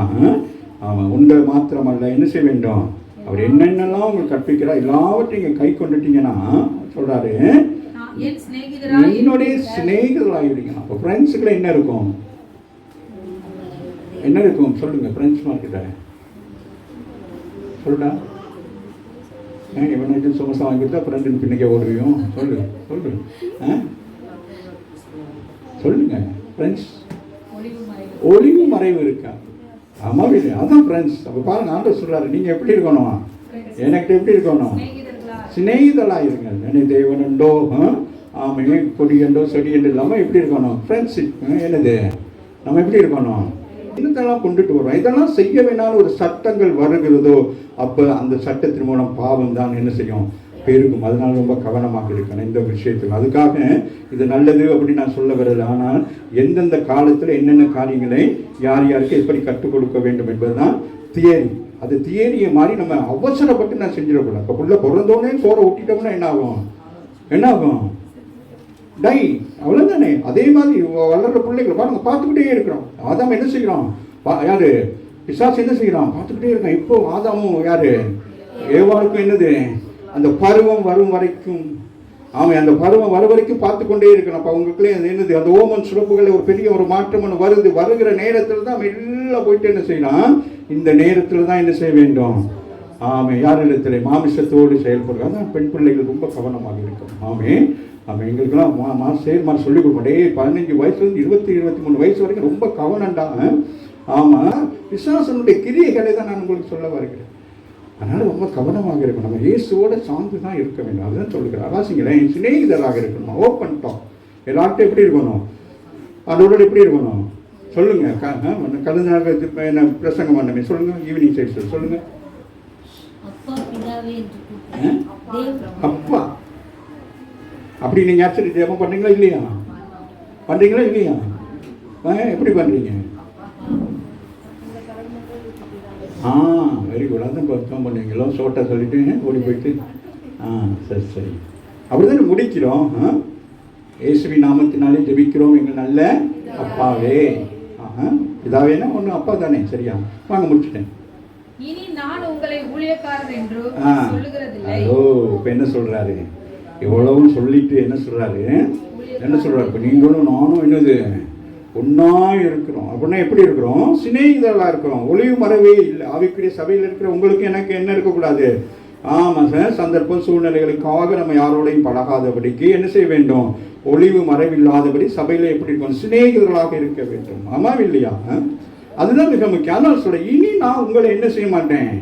உங்களை மாத்திரமல்ல, என்ன செய்ய வேண்டும்? அவர் என்னென்னலாம் உங்களுக்கு கற்பிக்கிறார் எல்லாவற்றையும் கை கொண்டுட்டீங்கன்னா சொல்றாரு என்னுடைய சிநேகிதராகிடுங்க. அப்போ ஃப்ரெண்ட்ஸுக்குள்ள என்ன இருக்கும்? என்ன இருக்கும் சொல்லுங்க. ஃப்ரெண்ட்ஸ் மார்க்கிட்ட சொல்லுடா. இவன் சமோசா வாங்கி கொடுத்தா ஃப்ரெண்டு பின்னைக்கே ஓடுவியும். சொல்லுங்க. ஃப்ரெண்ட்ஸ் ஒளிவு மறைவு இருக்கா? ஆமாம் இல்லை, அதான் ஃப்ரெண்ட்ஸ். அப்போ பாருங்க, ஆண்டவர் சொல்றாரு நீங்க எப்படி இருக்கணும்? எனக்கு எப்படி இருக்கணும்? சிநேகிதலா இருங்க. என்ன தேவனண்டோ கொடி என்றோ செடி என்று இல்லாமல் எப்படி இருக்கணும்? ஃப்ரெண்ட்ஷிப். என்னது நம்ம எப்படி இருக்கணும்? இதெல்லாம் கொண்டுட்டு வரோம். இதெல்லாம் செய்ய வேணாலும் ஒரு சட்டங்கள் வருகிறதோ அப்போ அந்த சட்டத்தின் மூலம் பாவம் தான் என்ன செய்யும்? பெருகும். அதனால ரொம்ப கவனமாக இருக்கணும் இந்த விஷயத்தில். அதுக்காக இது நல்லது அப்படி நான் சொல்ல வரல. ஆனால் எந்தெந்த காலத்தில் என்னென்ன காரியங்களை யார் யாருக்கு எப்படி கற்றுக் கொடுக்க வேண்டும் என்பதுதான் தியரி. அது தியரியை மாதிரி நம்ம அவசரப்பட்டு நான் செஞ்சிடக்கூடாது. இப்போ புள்ள பிறந்தோடனே சோறை ஊட்டிட்டோம்னா என்ன ஆகும்? டை, அவ்வளோதானே. அதே மாதிரி வளர்ற பிள்ளைகளை பாருங்க, பார்த்துக்கிட்டே இருக்கிறோம். ஆதாம் என்ன செய்கிறோம்? யாரு? பிசாசு என்ன செய்கிறான்? பார்த்துக்கிட்டே இருக்கான். இப்போ ஆதாமும் யாரு? ஏவாளுக்கும் என்னது? அந்த பருவம் வரும் வரைக்கும் அந்த பருவம் வர வரைக்கும் பார்த்து கொண்டே இருக்கணும். அப்போ அவங்களுக்குள்ளே என்னது? அந்த ஓமன் சுரப்புகளில் ஒரு பெரிய ஒரு மாற்றம் ஒன்று வருகிற நேரத்தில் தான் எல்லாம் போயிட்டு என்ன செய்யலாம்? இந்த நேரத்தில் தான் என்ன செய்ய வேண்டும்? யாரிடத்தில்? மாமிசத்தோடு செயல்படுறது. அதான் பெண் பிள்ளைகள் ரொம்ப கவனமாக இருக்கும். எங்களுக்கெல்லாம் செயல்மாறு சொல்லிக் கொடுப்போம். 15 வயசுலேருந்து 20-23 வயசு வரைக்கும் ரொம்ப கவனண்டா. பிசாசனுடைய கிரியைகளை தான் நான் உங்களுக்கு சொல்ல வருகிறேன். அதனால ரொம்ப கவனமாக இருக்கணும். நம்ம இயேசுவோட சார்ந்து தான் இருக்க வேண்டும். அதுதான் சொல்லுகிறேன். அதாசிங்களேன், சிநேகிதராக இருக்கணும். Open talk. எல்லார்ட்டும் எப்படி இருக்கணும்? அதோட எப்படி இருக்கணும்? சொல்லுங்க. கலந்து என்ன பிரசங்கம் பண்ணமே சொல்லுங்க. ஈவினிங் சைட் சொல்லுங்க. அப்பா பிதாவே என்று கூப்பிடுவேன். அப்பா அப்படி நீங்க ஆச்சரிய ஜெபம் பண்றீங்களா இல்லையா? பண்றீங்களா இல்லையா? எப்படி பண்றீங்க? Very good. அதான் பர்ஃபார்ம் பண்ணுவீங்களோ ஷோட்டா சொல்லிட்டு ஓடி போயிட்டு சரி சரி அப்படிதானே முடிக்கிறோம். இயேசுவின் நாமத்தினாலே ஜெபிக்கிறோம் எங்கள் நல்ல அப்பாவே. இதாவேனா ஒன்று அப்பா தானே. சரியா? வாங்க முடிச்சுட்டேன். இனி நான் உங்களை ஊழியக்காரர் என்று சொல்லுகிறதில்லை. இப்போ என்ன சொல்றாரு? இவ்வளவும் சொல்லிட்டு என்ன சொல்றாரு? இப்போ நீங்களும் நானும் என்னது ஒன்னா இருக்கிறோம். அப்படின்னா எப்படி இருக்கிறோம்? சிநேகிதர்களா இருக்கிறோம். ஒளிவு மறைவே இல்லை. ஆவிக்குரிய சபையில் இருக்கிற உங்களுக்கு எனக்கு என்ன இருக்கக்கூடாது? ஆமாம் சார், சந்தர்ப்பம் சூழ்நிலைகளுக்காக நம்ம யாரோடையும் பழகாதபடிக்கு என்ன செய்ய வேண்டும்? ஒளிவு மறைவில்லாதபடி சபையில எப்படி இருக்கணும்? சிநேகிதர்களாக இருக்க வேண்டும். ஆமா இல்லையா? அதுதான் மிக முக்கியம். அதனால சொல்ல, இனி நான் உங்களை என்ன செய்ய மாட்டேன்.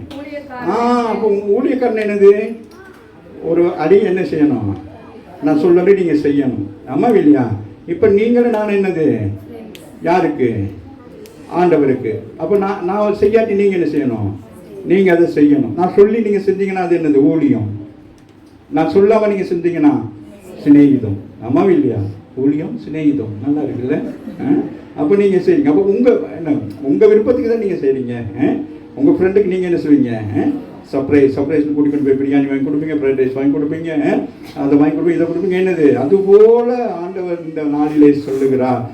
அப்போ ஊழியக்காரன் என்னது? ஒரு அடி என்ன செய்யணும்? நான் சொல்லி நீங்க செய்யணும். ஆமா இல்லையா? இப்ப நீங்களும் நான் என்னது? யாருக்கு? ஆண்டவருக்கு. அப்போ நான் செய்யாட்டி நீங்கள் என்ன செய்யணும்? நீங்கள் அதை செய்யணும். நான் சொல்லி நீங்கள் செஞ்சீங்கன்னா அது என்னது? ஊழியம். நான் சொல்லாமல் நீங்கள் செஞ்சீங்கன்னா சிநேகிதம். ஆமாம் இல்லையா? ஊழியம் சிநேகிதம். நல்லா இருக்குல்ல? அப்போ நீங்கள் செய்யுங்க. அப்போ உங்கள் விருப்பத்துக்கு தான் நீங்கள் செய்கிறீங்க. உங்கள் ஃப்ரெண்டுக்கு நீங்கள் என்ன செய்வீங்க? சர்ப்ரைஸ் கூட்டிகிட்டு போய் பிரியாணி வாங்கி கொடுப்பீங்க, ஃப்ரைட் ரைஸ் வாங்கி கொடுப்பீங்க, அதை வாங்கி கொடுப்பீங்க, இதை கொடுப்பீங்க. என்னது? அதுபோல ஆண்டவர் இந்த நாளிலே சொல்லுகிறார்,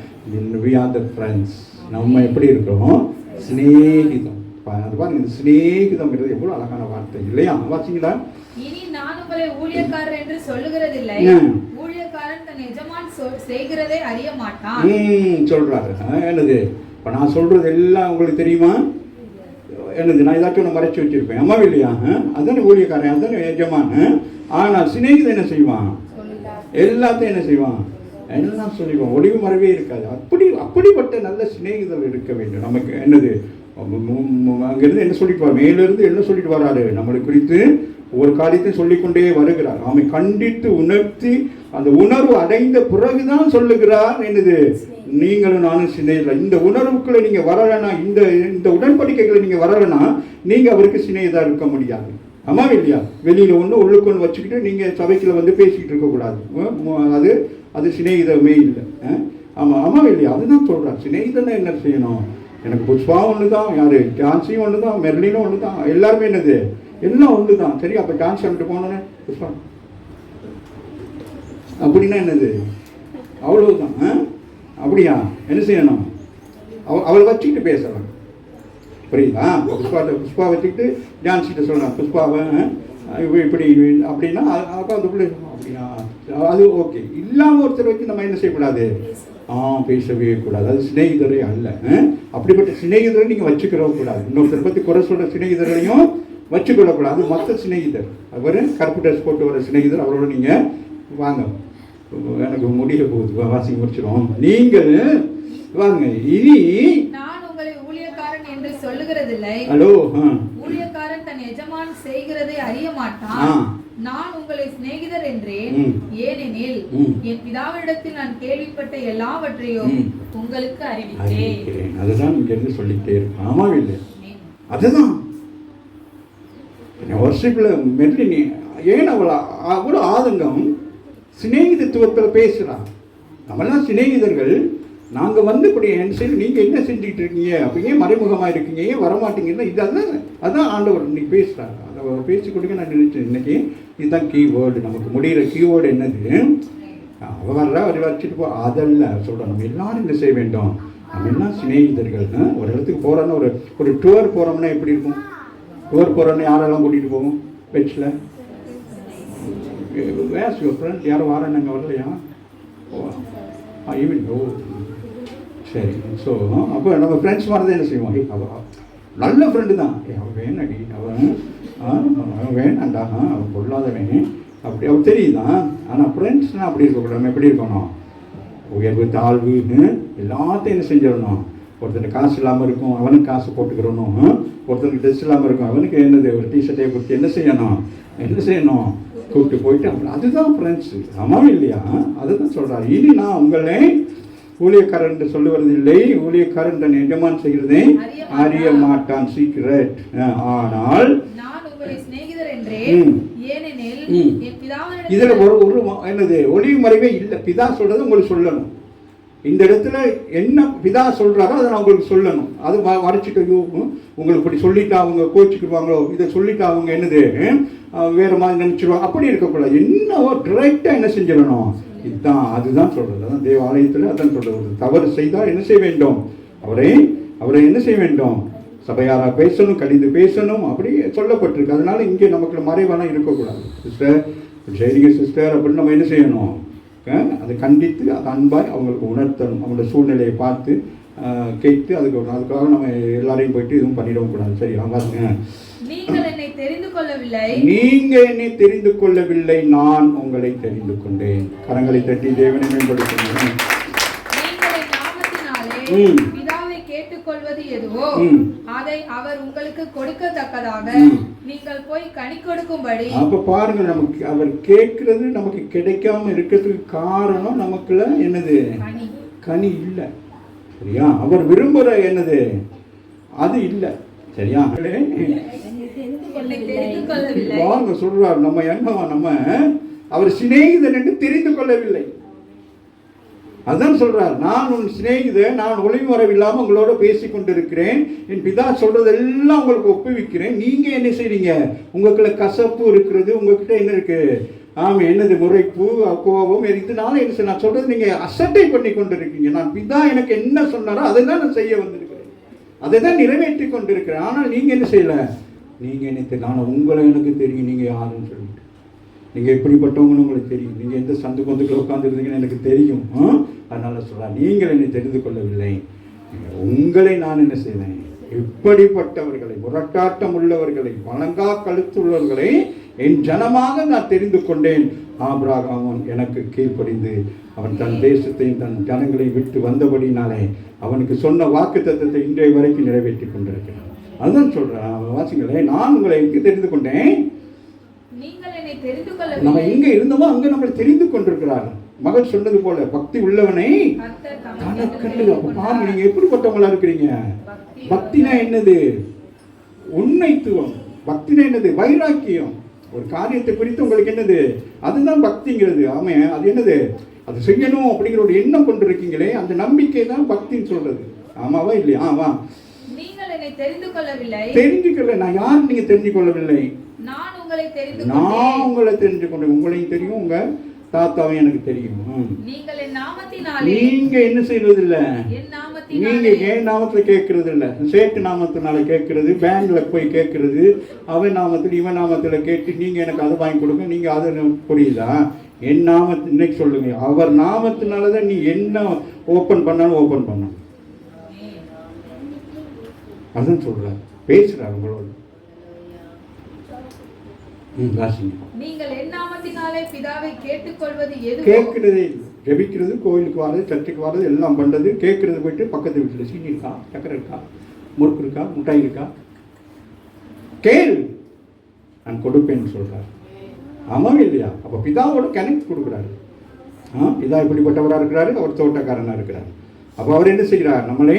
we are the friends. நம்ம எப்படி இருக்கிறோம்? சிநேகிதம். அது பாருங்க, இந்த சிநேகிதம்ங்கிறது எவ்வளவு அழகான வார்த்தை இல்லையா? வாசிங்களா? இனி நான் உங்களை ஊழியக்காரர் என்று சொல்லுகிறதில்லை. ஊழியக்காரன் தன் எஜமான் செய்கிறதை அறிய மாட்டான் சொல்றாரு. என்னது? இப்ப நான் சொல்றது எல்லாம் உங்களுக்கு தெரியுமா? என்னது? நான் ஏதாச்சும் ஒன்று மறைச்சு வச்சிருப்பேன். அம்மா இல்லையா? அதானே ஊழியக்காரன், அதானே எஜமான். ஆனால் சிநேகிதன் என்ன செய்வான்? எல்லாத்தையும் என்ன செய்வான்? எல்லாம் சொல்லிடுவோம். ஒளிவு மறைவே இருக்காது. அப்படிப்பட்ட நல்ல சிநேகிதர் இருக்க வேண்டும் நமக்கு. என்னது? அங்கிருந்து என்ன சொல்லிட்டு வர, மேலிருந்து என்ன சொல்லிட்டு வராரு? நம்மளை குறித்து ஒரு காரியத்தை சொல்லிக்கொண்டே வருகிறார். அவனை கண்டித்து உணர்த்தி அந்த உணர்வு அடைந்த பிறகுதான் சொல்லுகிறார் என்னது? நீங்களும் நானும் சிநேகிதர். இந்த உணர்வுக்குள்ள நீங்க வரலன்னா, இந்த உடன்படிக்கைகளை நீங்க வரலன்னா நீங்க அவருக்கு சிநேகிதா இருக்க முடியாது. ஆமா இல்லையா? வெளியில ஒன்று உள்ளுக்கு ஒன்று வச்சுக்கிட்டு நீங்க சபைக்குள்ள வந்து பேசிக்கிட்டு இருக்கக்கூடாது. அது சிநேகிதமே இல்லை. ஆமா இல்லையா? அதுதான் சொல்றாரு. சிநேகிதனை என்ன செய்யணும்? எனக்கு புஷ்பா ஒன்று தான், யாரு ஜான்சியும் ஒன்று தான், மெர்லினும் ஒன்று தான், எல்லாருமே என்னது? எல்லாம் ஒன்று தான். சரி, அப்போ டான்ஸ் ஆடிட்டு போனோன்னே புஷ்பா அப்படின்னா என்னது? அவ்வளவுதான். அப்படியா? என்ன செய்யணும்? அவளை வச்சுக்கிட்டு பேசலாம். புரியுதா? புஷ்பா வச்சுக்கிட்டு ஜான்சிட்ட சொல்லலாம், புஷ்பாவை இப்படி அப்படின்னா அப்போ அந்த பிள்ளை அப்படியா, அது ஓகே. இல்லாமல் ஒருத்தர் வச்சு நம்ம என்ன செய்யக்கூடாது? பேசவே கூடாது. அது சிநேகிதரே அல்ல. அப்படிப்பட்ட சிநேகிதரை நீங்கள் வச்சுக்கிறவும் கூடாது. இன்னொருத்தரை பற்றி குறை சொல்கிற சிநேகிதரையும் வச்சுக்கொள்ளக்கூடாது. அது மற்ற சிநேகிதர். அவர் கருப்பு ட்ரெஸ் போட்டு வர சிநேகிதர். அவரோட நீங்கள் வாங்க, எனக்கு முடிய போகுது, வாசி முடிச்சிடும். நீங்கள் வாங்க. இனி நான் உங்களை ஊழியக்காரன் என்று சொல்லுகிறதில்லை. ஹலோ, ஊழியக்காரன் தன் எஜமான் செய்கிறதை அறிய மாட்டான். நான் உங்களை சிநேகிதர் என்றேன், ஏனெனில் என் பிதாவிடத்தில் நான் கேள்விப்பட்ட எல்லாவற்றையும் உங்களுக்கு அறிவித்தேன். அதுதான் இங்க இருந்து சொல்லிட்டே இருக்கு. ஆமா இல்லை? அதுதான் வருஷத்துல மெர்லினி ஏன் அவ்வளோ ஆதங்கம்? சிநேகிதத்துவத்தில் பேசுறான். நம்மளாம் சிநேகிதர்கள். நாங்கள் வந்து இப்படி என் சைடு நீங்கள் என்ன செஞ்சுக்கிட்டு இருக்கீங்க, அப்போ ஏன் மறைமுகமாக இருக்கீங்க, ஏன் வரமாட்டீங்கன்னா இது அதான் ஆண்டவர் இன்னைக்கு பேசுகிறார். அதை பேசி கொடுக்க நான் நினைச்சேன். இன்னைக்கு இதுதான் கீவேர்டு. நமக்கு முடிகிற கீவேர்டு என்னது? அவள் வர்றா, அவர் வச்சுட்டு போ, அதெல்லாம் சொல்கிறோம். நம்ம எல்லாரும் என்ன செய்ய வேண்டும்? நம்ம எல்லாம் சிநேகிதர்கள். ஒரு இடத்துக்கு போகிறோன்னா, ஒரு டூர் போகிறோம்னா எப்படி இருக்கும்? டூர் போகிறோன்னா யாரெல்லாம் கூட்டிகிட்டு போவோம்? பெட்ஸில் வேஸ் யுவர் ஃப்ரெண்ட் யாரும் வாரேன்னு அங்கே வரலையா? ஈவன் ஓ சரி. ஸோ அப்போ நம்ம ஃப்ரெண்ட்ஸ் மாதிரி என்ன செய்வோம்? அவள் நல்ல ஃப்ரெண்டு தான். அவன் வேணடி, அவன் வேணாண்டா, அவன் பொருளாதவன், அப்படி அவன் தெரியுதான். ஆனால் ஃப்ரெண்ட்ஸ்னால் அப்படி இருக்கக்கூடாது. நம்ம எப்படி இருக்கணும்? உயர்வு தாழ்வு எல்லாத்தையும் என்ன செஞ்சிடணும்? ஒருத்தருக்கு காசு இல்லாமல் இருக்கும், அவனுக்கு காசு போட்டுக்கிறணும். ஒருத்தருக்கு ட்ரெஸ் இல்லாமல் இருக்கும், அவனுக்கு என்னது ஒரு டிஷர்ட்டை கொடுத்து என்ன செய்யணும்? கூப்பிட்டு போயிட்டு அப்படி. அதுதான் ஃப்ரெண்ட்ஸு. ஆமாம் இல்லையா? அதுதான் சொல்கிறார். இனி நான் உங்களை ஊழியக்காரன் என்று சொல்லுவதில்லை. ஊழியக்காரன் தன் எஜமான் செய்கிறதை அறிய மாட்டான். சீக்ரெட். ஆனால் நான் உங்களை சிநேகிதர் என்றேன், ஏனெனில் என் பிதாவினிடத்தில் இதுல ஒரு என்னது ஒளிவு மறைவே இல்லை. பிதா சொல்றது உங்களுக்கு சொல்லணும். இந்த இடத்துல என்ன பிதா சொல்றாரோ அதை நான் உங்களுக்கு சொல்லணும். அது மறைச்சிட்டு உங்களுக்கு இப்படி சொல்லிட்டு அவங்க கோச்சிக்குவாங்களோ, இதை சொல்லிட்டு அவங்க என்னது வேற மாதிரி நினைச்சிருவாங்க, அப்படி இருக்கக்கூடாது. என்னவோ டிரெக்டா என்ன செஞ்சிடணும், இதுதான் அதுதான் சொல்றது. அதான் தேவாலயத்தில் அதான் சொல்றது. தவறு செய்தால் என்ன செய்ய வேண்டும், அவரை என்ன செய்ய வேண்டும், சபையாரா பேசணும், கடிந்து பேசணும், அப்படி சொல்லப்பட்டிருக்கு. அதனால இங்கே நமக்கு மறைவாலாம் இருக்கக்கூடாது. சிஸ்டர் சரிங்க சிஸ்டர் அப்படின்னு நம்ம என்ன செய்யணும், அதை கண்டித்து அதை அன்பாய் அவங்களுக்கு உணர்த்தணும். அவங்களோட சூழ்நிலையை பார்த்து கேட்டு அதுக்காக நம்ம எல்லாரையும் போயிட்டு எதுவும் பண்ணிடவும் கூடாது. சரி பாருங்க, நீங்கள் என்னை தெரிந்து கொள்ளவில்லை, நீங்க என்னை தெரிந்து கொள்ளவில்லை, நான் உங்களை தெரிந்து கொண்டேன். கரங்களை தட்டி தேவனை மேம்படுத்துகிறேன். நீங்கள் என் நாமத்தினாலே பிதாவை கேட்டுக்கொள்வது எதுவோ அதை அவர் உங்களுக்கு கொடுக்கத்தக்கதாக நீங்கள் போய் கனி கொடுக்கும்படி. அப்ப பாருங்க, நமக்கு அவர் கேட்கிறது நமக்கு கிடைக்காம இருக்கிறதுக்கு காரணம் நமக்குள்ள என்னது, கனி இல்லை. சரியா, அவர் விரும்புற என்னது அது இல்லை. சரியா, வாங்க சொல்றாரு. நம்ம என்னவா, நம்ம அவர் சிநேகிதன் என்று தெரிந்து கொள்ளவில்லை. அதான் சொல்றார், நான் உன் சிநேகிதன், நான் ஒளிமறைவு இல்லாமல் உங்களோட பேசி கொண்டிருக்கிறேன், என் பிதா சொல்றதெல்லாம் உங்களுக்கு ஒப்புவிக்கிறேன். நீங்க என்ன செய்றீங்க, உங்களுக்குள்ள கசப்பு இருக்கிறது, உங்ககிட்ட என்ன இருக்கு, என்னது முறைப்பு கோபம் எரித்துனால என்ன, நான் சொல்றது நீங்க அசட்டை பண்ணி கொண்டிருக்கீங்க. நான் பிதா எனக்கு என்ன சொன்னாரோ அதை தான் நான் செய்ய வந்திருக்கிறேன், அதை தான் நிறைவேற்றி கொண்டிருக்கிறேன். ஆனால் நீங்க என்ன செய்யல, நீங்க என்ன, நான் உங்களை எனக்கு தெரியும் நீங்க யாருன்னு சொல்லிட்டு, நீங்க எப்படிப்பட்டவங்கன்னு உங்களுக்கு தெரியும், நீங்க எந்த சந்து கொந்துக்குள்ள உட்காந்துருந்தீங்கன்னு எனக்கு தெரியும். அதனால சொல்றேன், நீங்கள் என்னை தெரிந்து கொள்ளவில்லை, உங்களை நான் என்ன செய்தேன், இப்படிப்பட்டவர்களை, முரட்டாட்டம் உள்ளவர்களை, வணங்கா கழுத்துள்ளவர்களை என் ஜனமாக நான் தெரிந்து கொண்டேன். ஆபிரகாம் எனக்கு கீழ்ப்படிந்து அவன் தன் தேசத்தையும் தன் ஜனங்களை விட்டு வந்தபடினாலே அவனுக்கு சொன்ன வாக்குத்தத்தத்தை இன்றைய வரைக்கும் நிறைவேற்றி கொண்டிருக்கிறான். அதுதான் சொல்றேன், வாசிங்களே, நான் உங்களை எங்கு தெரிந்து கொண்டேன், நம்ம எங்க இருந்தோமோ அங்க நம்மளை தெரிந்து கொண்டிருக்கிறார். மகள் சொன்னது போல பக்தி உள்ளவனை பாருங்க, நீங்க எப்படிப்பட்டவங்களா இருக்கிறீங்க. பக்தினா என்னது, உண்மைத்துவம். பக்தினா என்னது, வைராக்கியம். ஒரு காரியத்தை குறித்து உங்களுக்கு என்னது, அதுதான் பக்திங்கிறது. ஆமா, அது என்னது, அது செய்யணும் அப்படிங்கிற ஒரு எண்ணம் கொண்டிருக்கீங்களே, அந்த நம்பிக்கை தான் பக்தின்னு சொல்றது. ஆமாவா இல்லையா? ஆமா, நீங்கள் என்னை தெரிந்து கொள்ளவில்லை, தெரிஞ்சுக்கல. நான் யார் நீங்க தெரிஞ்சு கொள்ளவில்லை, நான் உங்களை தெரிந்து கொண்டேன். உங்களையும் தெரியும், உங்க தாத்தாவும் எனக்கு தெரியும். நீங்கள் என் நாமத்தினாலே, நீங்க என்ன செய்யறதில்ல, என் நாமத்தினாலே, நீங்க என் நாமத்துல கேட்கறது இல்ல, சேட்டு நாமத்தினால கேட்கறது, பேங்க்ல போய் கேட்கறது, அவன் நாமத்துல இவன் நாமத்துல கேட்டு நீங்க எனக்கு அதை வாங்கி கொடுங்க, நீங்க அதை புரியுதா? என் நாமத்து இன்னைக்கு சொல்லுங்க, அவர் நாமத்தினாலதான் நீ என்ன ஓபன் பண்ணாலும் ஓபன் பண்ணணும். அதுதான் சொல்றாரு, பேசுறாரு உங்களோட. நீங்கள் என் நாமத்தினாலே பிதாவை கேட்டுக்கொள்வது எதுவோ, கேட்கிறதே, ஜெபிக்கிறது, கோயிலுக்கு வர்றது, சர்ச்சுக்கு வர்றது, எல்லாம் பண்றது, கேட்கறது, போயிட்டு பக்கத்து வீட்டில் சீனி இருக்கா, சக்கரை இருக்கா, முறுக்கு இருக்கா, முட்டாய் இருக்கா, கேள், நான் கொடுப்பேன்னு சொல்றாரு. ஆமாவே இல்லையா? அப்ப பிதாவோட கனெக்ட் கொடுக்குறாரு. பிதா இப்படிப்பட்டவராக இருக்கிறாரு, அவர் தோட்டக்காரனா இருக்கிறார். அப்ப அவர் என்ன செய்கிறார், நம்மளை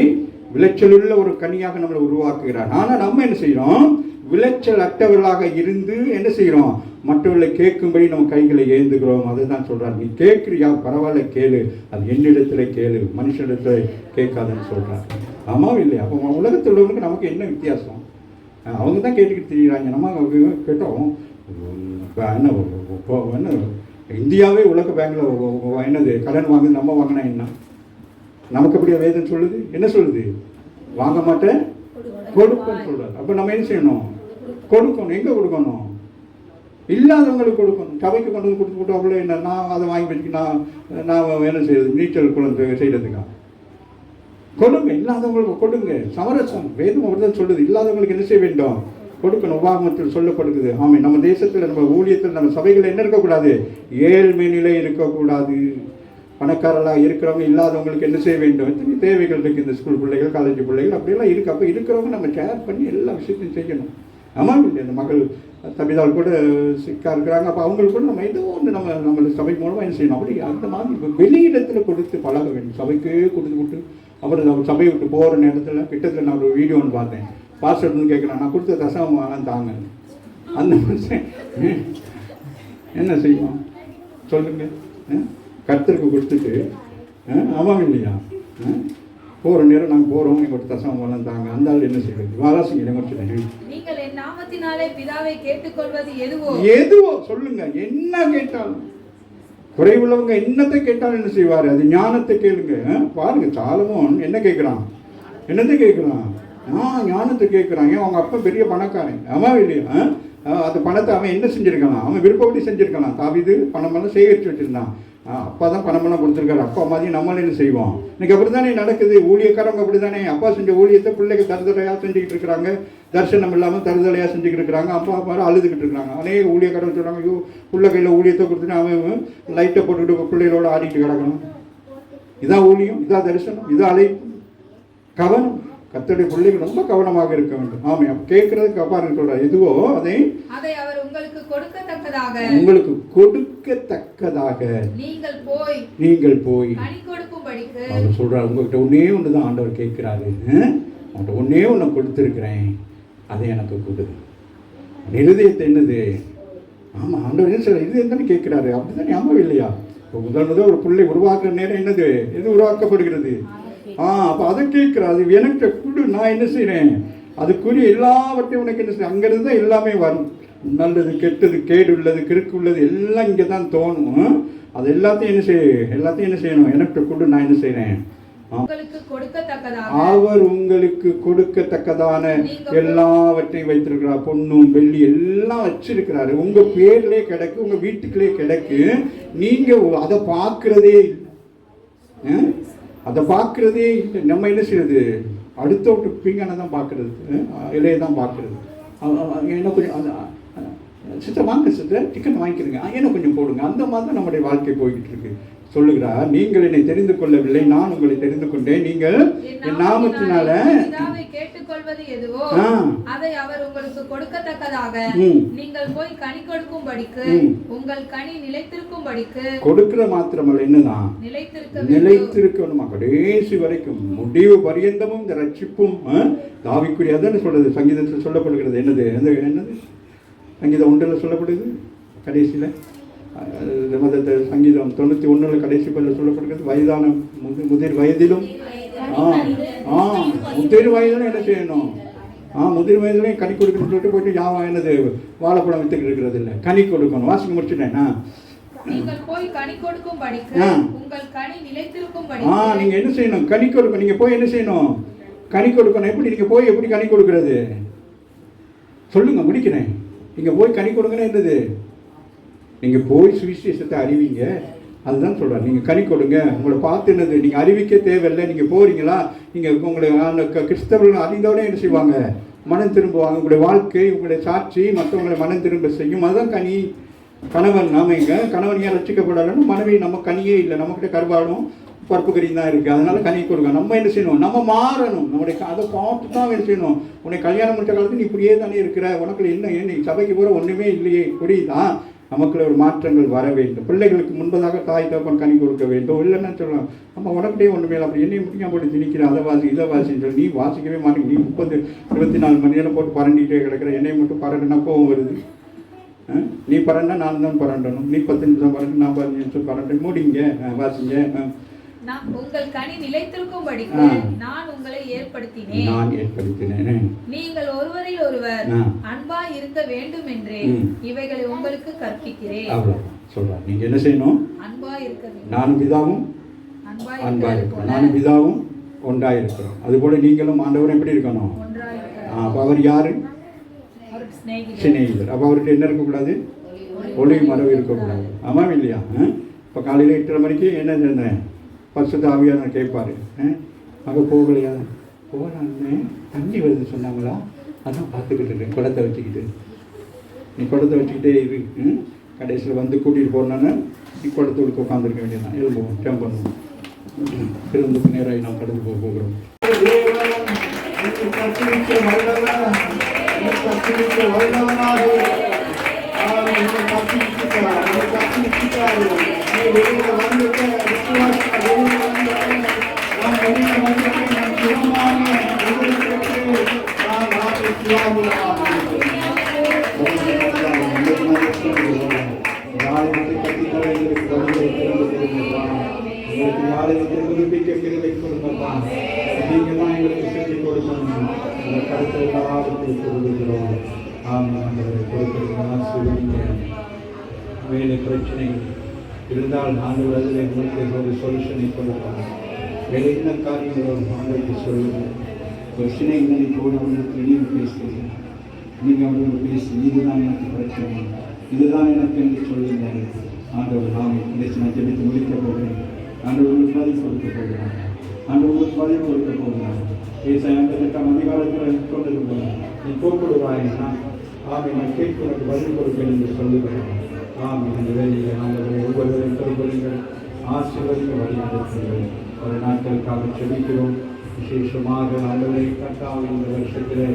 விளைச்சலுள்ள ஒரு கனியாக நம்மளை உருவாக்குகிறார். ஆனா நம்ம என்ன செய்யறோம், விளைச்சல் அற்றவர்களாக இருந்து என்ன செய்யறோம், மற்றவர்களை கேட்கும்படி நம்ம கைகளை ஏந்துகிறோம். அதுதான் சொல்றாரு, நீ கேட்கிறியா, பரவாயில்ல கேளு, அது என்னிடத்துல கேளு, மனுஷனிடத்துல கேட்காதுன்னு சொல்றாரு. ஆமாவும் இல்லையா? அப்போ உலகத்தில் உள்ளவங்களுக்கு நமக்கு என்ன வித்தியாசம்? அவங்க தான் கேட்டுக்கிட்டு தெரியுறாங்க, நம்ம கேட்டோம். என்ன இந்தியாவே உலக பேங்க்ல என்னது கடன் வாங்குது, நம்ம வாங்கினா என்ன? நமக்கு அப்படியே வேதம் சொல்லுது, என்ன சொல்லுது, வாங்க மாட்டேன் கொடுப்பேன்னு சொல்றாரு. அப்ப நம்ம என்ன செய்யணும், கொடுக்கணும். எங்க கொடுக்கணும், இல்லாதவங்களுக்கு கொடுக்கணும். சபைக்கு கொண்டு வந்து கொடுத்து போட்டு அவ்வளோ என்ன, நான் அதை வாங்கி வச்சுக்க, நான் என்ன செய்யறது, நீச்சல் குளம் செய்யறதுக்கா? கொடுங்க, இல்லாதவங்களுக்கு கொடுங்க. சமரசம், வேதம் அப்படிதான் சொல்லுது, இல்லாதவங்களுக்கு என்ன செய்ய வேண்டும், கொடுக்கணும். உபாகமத்தில் சொல்லப்படுகிறது. ஆமே, நம்ம தேசத்தில், நம்ம ஊழியத்தில், நம்ம சபைகள் என்ன இருக்கக்கூடாது, ஏழ்மை நிலை இருக்கக்கூடாது. பணக்காரர்களாக இருக்கிறவங்க இல்லாதவங்களுக்கு என்ன செய்ய வேண்டும், எத்தனை தேவைகள் இருக்குது. இந்த ஸ்கூல் பிள்ளைகள், காலேஜ் பிள்ளைகள் அப்படியெல்லாம் இருக்கு. அப்போ இருக்கிறவங்க நம்ம கேர் பண்ணி எல்லா விஷயத்தையும் செய்யணும். ஆமாம் இல்லை, அந்த மகள் தபிதால் கூட சிக்காக இருக்கிறாங்க. அப்போ அவங்களுக்கு கூட நம்ம ஏதோ ஒன்று நம்ம சபை மூலமாக என்ன செய்யணும், அப்படி அந்த மாதிரி இப்போ வெளியிடத்தில் கொடுத்து பழக வேண்டும். சபைக்கே கொடுத்து அப்புறம் நம்ம சபையை விட்டு போகிற நேரத்தில் கிட்டத்தில் நான் ஒரு வீடியோ ஒன்று பார்த்தேன். பாஸ்டர் வந்து கேட்குறேன், நான் கொடுத்த தசம் தாங்க. அந்த மனுஷன் என்ன செய்வோம் சொல்லுங்க, கர்த்தருக்கு கொடுத்துட்டு ஆமாம் இல்லையா, போகிற நேரம் நாங்கள் போகிறோம், எங்களோட தசம் தாங்க. அந்த ஆள் என்ன செய்வது, வாராசிங்க முடிச்சுட்டேன். நீங்கள் என் நாமத்தினாலே பிதாவை கேட்டுக்கொள்வது எதுவோ சொல்லுங்க, என்ன கேட்டாலும். குறைவுள்ளவங்க என்னத்தை கேட்டாலும் என்ன செய்வார், அது ஞானத்தை கேளுங்க. பாருங்க, சாலமோன் என்ன கேட்குறான், என்னத்தை கேட்குறான், ஞானத்தை கேட்குறான். ஏன் அவங்க அப்பா பெரிய பணக்காரன், ஆமாம் இல்லையா, அந்த பணத்தை அவன் என்ன செஞ்சுருக்கான், அவன் விருப்பப்படி செஞ்சுருக்கான். தாவீது பணமெல்லாம் சேகரித்து வச்சுருந்தான். அப்பா தான் பணமெல்லாம் கொடுத்துருக்காரு. அப்பா மாதிரி நம்மளும் என்ன செய்வோம், இன்னைக்கு அப்படி தானே நடக்குது. ஊழியக்காரங்க அப்படி தானே, அப்பா செஞ்ச ஊழியத்தை பிள்ளைக்கு தருதலையாக செஞ்சுக்கிட்டு இருக்கிறாங்க, தரிசனம் இல்லாமல் தருதலையாக செஞ்சுக்கிட்டு இருக்கிறாங்க. அப்பா பாரு அழுதுகிட்டு இருக்கிறாங்க. அநேக ஊழியக்காரங்க சொல்கிறாங்க, ஐயோ பிள்ளை கையில் ஊழியத்தை கொடுத்துட்டு அவன் லைட்டை போட்டுக்கிட்டு பிள்ளைகளோட ஆடிட்டு கிடக்கணும். இதான் ஊழியம், இதான் தரிசனம், இதான் அழைப்பு. கவனம், கர்த்தருடைய பிள்ளைகள் ரொம்ப கவனமாக இருக்க வேண்டும். ஆமாம், அப்போ கேட்கறதுக்கு அப்பாரு சொல்கிறார், எதுவோ அதை அவர் உங்களுக்கு கொடுக்கத்தக்கதாக நீங்கள் போய் கனி கொடுக்கும்படிக்கு அவர் சொல்றார். உங்ககிட்ட ஒன்னே ஒன்று தான் ஆண்டவர் கேட்கிறாரு, அவன்கிட்ட ஒன்னே ஒன்று கொடுத்துருக்கிறேன், அதை எனக்கு கொடு. இருதயத்தை என்னது, ஆமாம் ஆண்டவர் என்ன சொல்ற, இருதயம் தானே கேட்கிறாரு, அப்படித்தானே, ஆமாம் இல்லையா. இப்போ முதல் ஒரு பிள்ளை உருவாக்குற நேரம் என்னது, எது உருவாக்கப்படுகிறது, அப்போ அதை கேட்கிறாரு, எனக்கு கொடு, நான் என்ன செய்கிறேன், அதுக்குரிய எல்லாவற்றையும் உனக்கு என்ன செய்ய. அங்கிருந்து தான் எல்லாமே வரும், நல்லது கெட்டது கேடு உள்ளது கிறுக்கு உள்ளது எல்லாம் இங்கே தான் தோணும். அது எல்லாத்தையும் என்ன செய்யணும், எனக்கு கொடு, நான் என்ன செய்கிறேன், அவர் உங்களுக்கு கொடுக்கத்தக்கதான எல்லாவற்றையும் வைத்திருக்கிறார். பொண்ணும் வெள்ளி எல்லாம் வச்சிருக்கிறாரு, உங்க பேர்லயே கிடக்கு, உங்க வீட்டுக்குள்ளே கிடக்கு. நீங்க அதை பார்க்கறதே இல்லை, அதை பார்க்கறதே இல்லை. நம்ம என்ன செய்யறது, அடுத்த விட்டு பீங்கான தான் பார்க்கறது, இலையை தான் பார்க்கறது. என்ன கொஞ்சம் சிஸ்டர் வாங்க சிஸ்டர் சிக்கன் வாங்கிக்கிறீங்க, என்ன கொஞ்சம் போடுங்க. அந்த மாதிரி தான் நம்முடைய வாழ்க்கை போய்கிட்டு இருக்கு. சொல்லுகிறார், நீங்கள் என்னை தெரிந்து கொள்ளவில்லை, நான் உங்களை தெரிந்து கொண்டேன். நீங்கள் என் நாமத்தினால கேட்டுக்கொள்வது எதுவோ அதை அவர் உங்களுக்கு கொடுக்கத்தக்கதாக நீங்கள் போய் கனி கொடுக்கும்படிக்கு உங்கள் கனி நிலைத்திருக்கும்படிக்கு. கொடுக்கிற மாத்திரமல்ல, என்னதான் நிலைத்திருக்கணுமா, கடைசி வரைக்கும் முடிவு பரியந்தமும் இந்த ரட்சிப்பும் தாவிக்குரிய. அதான் சொல்றது சங்கீதத்தில் சொல்லப்படுகிறது. என்னது சங்கீதம் 1 சொல்லப்படுது கடைசியில், சங்கீதம் 91 கடைசி பதில் சொல்லப்படுகிறது. வயதான முதிர் வயதிலும் முதிர் வயதிலும் என்ன செய்யணும், முதிர் வயதிலையும் கனி கொடுக்கணும்னு சொல்லிட்டு போயிட்டு என்னது வாழைப்பழம் வித்துக்கிட்டு இருக்கிறது இல்லை, கனி கொடுக்கணும். வாசிக்க முடிச்சுட்டேன். நீங்கள் போய் கனி கொடுக்கும்படிக்கு உங்கள் கனி நிலைத்திருக்கும்படி. நீங்க என்ன செய்யணும், கனி கொடுக்கணும். நீங்க போய் என்ன செய்யணும், கனி கொடுக்கணும். எப்படி நீங்க போய் எப்படி கனி கொடுக்கிறது சொல்லுங்க, முடிக்கிறேன். நீங்க போய் கனி கொடுக்கணும். என்னது, நீங்க போய் சுவிசேஷத்தை அறிவிங்க, அதுதான் சொல்றாரு. நீங்க கனி கொடுங்க. உங்களை பார்த்து என்னது, நீங்க அறிவிக்க தேவையில்லை. நீங்க போறீங்களா, நீங்க உங்களை கிறிஸ்தவர்கள் அறிந்தோட என்ன செய்வாங்க, மனம் திரும்புவாங்க. உங்களுடைய வாழ்க்கை, உங்களுடைய சாட்சி மற்றவங்களை மனம் திரும்ப செய்யும். அதுதான் கனி. கணவன் நாம இங்க கணவன் ஏன் ரசிக்கப்படலைன்னு, மனைவி நம்ம கனியே இல்லை, நம்மகிட்ட கருவாடும் பருப்பு கறியும் தான் இருக்குது. அதனால கனி கொடுங்க. நம்ம என்ன செய்யணும், நம்ம மாறணும். நம்முடைய அதை பார்த்து தான் என்ன செய்யணும். உன்னை கல்யாணம் முடிச்ச காலத்தில் நீ இப்படியே தானே இருக்கிற, உனக்குள்ள என்ன நீ சபைக்கு போகிற ஒன்றுமே இல்லையே, புரியுதான். நமக்குள்ள ஒரு மாற்றங்கள் வர வேண்டும். பிள்ளைகளுக்கு முன்பதாக தாய் தகப்பன் கனி கொடுக்க வேண்டும். இல்லைன்னா சொல்லலாம், நம்ம உனக்கிட்டே ஒன்றுமே இல்லை, அப்படி என்னையும் முடிக்காம போட்டு திணிக்கிறேன், அதை வாசி இதை வாசின்னு சொல்லி நீ வாசிக்கவே மாட்டேங்க. நீ 24 மணி நேரம் போட்டு பரண்டிகிட்டே கிடக்கிற, என்னையும் மட்டும் பரண்டுனா கோவம் வருது. நீ பரண்டா நான் தான் பரண்டணும், நீ 10 நிமிஷம் பரண்டு, நான் 15 நிமிஷம் பரண்டு. மூடிங்க, வாசிங்க. உங்கள் கனி நிலைத்திருக்கும்படிக்கு நான் உங்களை ஏற்படுத்தினேன். நீங்கள் ஒருவரில் ஒருவர் அன்பாய் இருக்க வேண்டும் என்றே இவைகளை உங்களுக்கு கற்பிக்கிறேன். சொல்றார், நீங்க என்ன செய்யணும், அன்பாய் இருக்க வேண்டும். நானும் பிதாவும் அன்பாய் இருக்கணும், நானும் பிதாவும் ஒன்றாய் இருக்கிறோம். அதுபோல நீங்களும் ஆண்டவரும் எப்படி இருக்கணும், அப்ப அவர் யாரு, சிநேகிதர். அப்ப அவர்கிட்ட என்ன இருக்கக்கூடாது, ஒளி மரவு இருக்கக்கூடாது. ஆமாம் இல்லையா. இப்போ காலையில் 8:30 மணிக்கு என்ன செஞ்சேன், பரிசுத்த ஆவியானவர் கேட்பாரு, அங்கே போகலையா, போகலான்னு தண்ணி வருது சொன்னாங்களா, அதான் பார்த்துக்கிட்டு இருக்கேன் குடத்தை வச்சுக்கிட்டு. நீ குடத்தை வச்சுக்கிட்டே இரு, கடைசியில் வந்து கூட்டிகிட்டு போனான்னு நீ குடத்தோடுக்கு உட்காந்துருக்க வேண்டியதான். எழுதுவோம், டேம் பண்ணுவோம். திருந்துக்கு நேராக நாம் கடந்து போகிறோம். ஆசீர்வதிக்க வல்லவனாக என்னை தப்பிச்சுட்டார், என்னை தப்பிச்சுட்டாரு. நீ வெளியில வந்துட்ட விசுவாச வெளியில வந்துட்டேன், நான் வெளியில வந்துட்டேன், நான் சுகமாக நான் ஆலயத்தை கட்டித்தர எங்களுக்கு வழிகளை திறந்து தெரிந்ததா, எங்களுக்கு ஆலயத்தை புதுப்பிக்க கிருபை கொடுங்கப்பா. நீங்க தான் எங்களுக்கு செஞ்சு கொடுக்கணும். இந்த கருத்தை ஆலயத்தை கொடுக்கிறோம். வேலை பிரச்சனைகள் இருந்தால் நாங்கள் அதில் எங்களுக்கு ஒரு சொல்யூஷனை கொடுப்போம். வேலை என்ன காரியங்களோ அவங்களுக்கு சொல்லுங்கள். பிரச்சனைகளை போட அவங்களுக்கு வெளியே பேசுகிறீங்க. நீங்கள் அவங்களுக்கு பேசி இதுதான் எனக்கு பிரச்சனை, இதுதான் எனக்கு என்று சொல்லுங்கள். ஆண்டவர் நாம் இந்த ஜெபித்து முடிக்க போகிறேன். ஆண்டவர்களுக்கு பதில் கொடுக்க போகிறாங்க. ஆண்டவர்களுக்கு பதில் கொடுக்க போகிறாங்க. ஏசாயா 8 அதிகாரத்தில் கொண்டிருக்கிறோம். நீ கூப்பிடுவாய், நான் கேட்க உனக்கு பதில் கொடுப்பேன் என்று சொல்லுகிறேன். இந்த வேலையில் ஆண்டவரை ஒவ்வொருவரையும் திருப்பதிகள் ஆசீர்வதிக்க வழி நடத்துங்கள். ஒரு நாட்களுக்காக செபிக்கிறோம். விசேஷமாக ஆண்டவரை கட்டாக இந்த வருஷத்தில்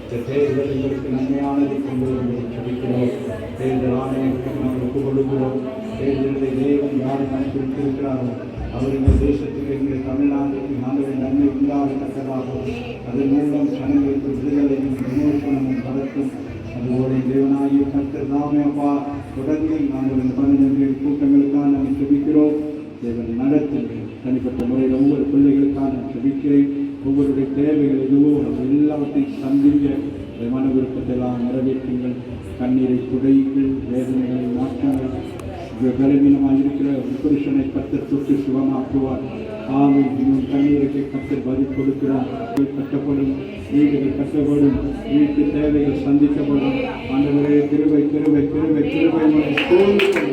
இந்த தேர்தல் எங்களுக்கு நன்மையானதை கொண்டு வந்து செபிக்கிறோம். தேர்தல் ஆணையத்துக்கு நாங்கள் ஒப்புக்கொள்கிறோம். தேர்தலை தேவன் யார் குறித்திருக்கிறாரோ அவர் இந்த தேசத்துக்கு எங்கள் தமிழ்நாட்டுக்கு ஆண்டவரை நன்மை உண்டாகத்தக்கதாகவும் அதன் மூலம் ஜனங்களுக்கு விடுதலையும் விமோசனமும் பதத்தும் அதுபோல தேவனாகிய கர்த்தர் தாமே அப்பா தொடர்ந்து நாங்கள் இந்த 15 கூட்டங்களுக்காக நாங்கள் செபிக்கிறோம். தேவனை நடத்துங்கள். தனிப்பட்ட முறையில் ஒவ்வொரு பிள்ளைகளுக்காக நான் செபிக்கிறேன். ஒவ்வொருடைய தேவைகள் எதுவோ எல்லாவற்றையும் சந்திங்க. மன விருப்பத்தை எல்லாம் நிறைவேற்றுங்கள். கண்ணீரை துடையுங்கள். வேதனைகளை மாற்றுங்கள். பலவீனமாக இருக்கிற புருஷனை கர்த்தர் தொட்டு சுகமாக்குவார். இன்னும் கண்ணீருக்கு கர்த்தர் பதில் கொடுக்கிறார். கட்டப்படும் வீடுகள் கட்டப்படும். வீட்டு தேவைகள் சந்திக்கப்படும். ஆண்டவரே கிருபை கிருபை கிருபை கிருபை சூழ்நிலை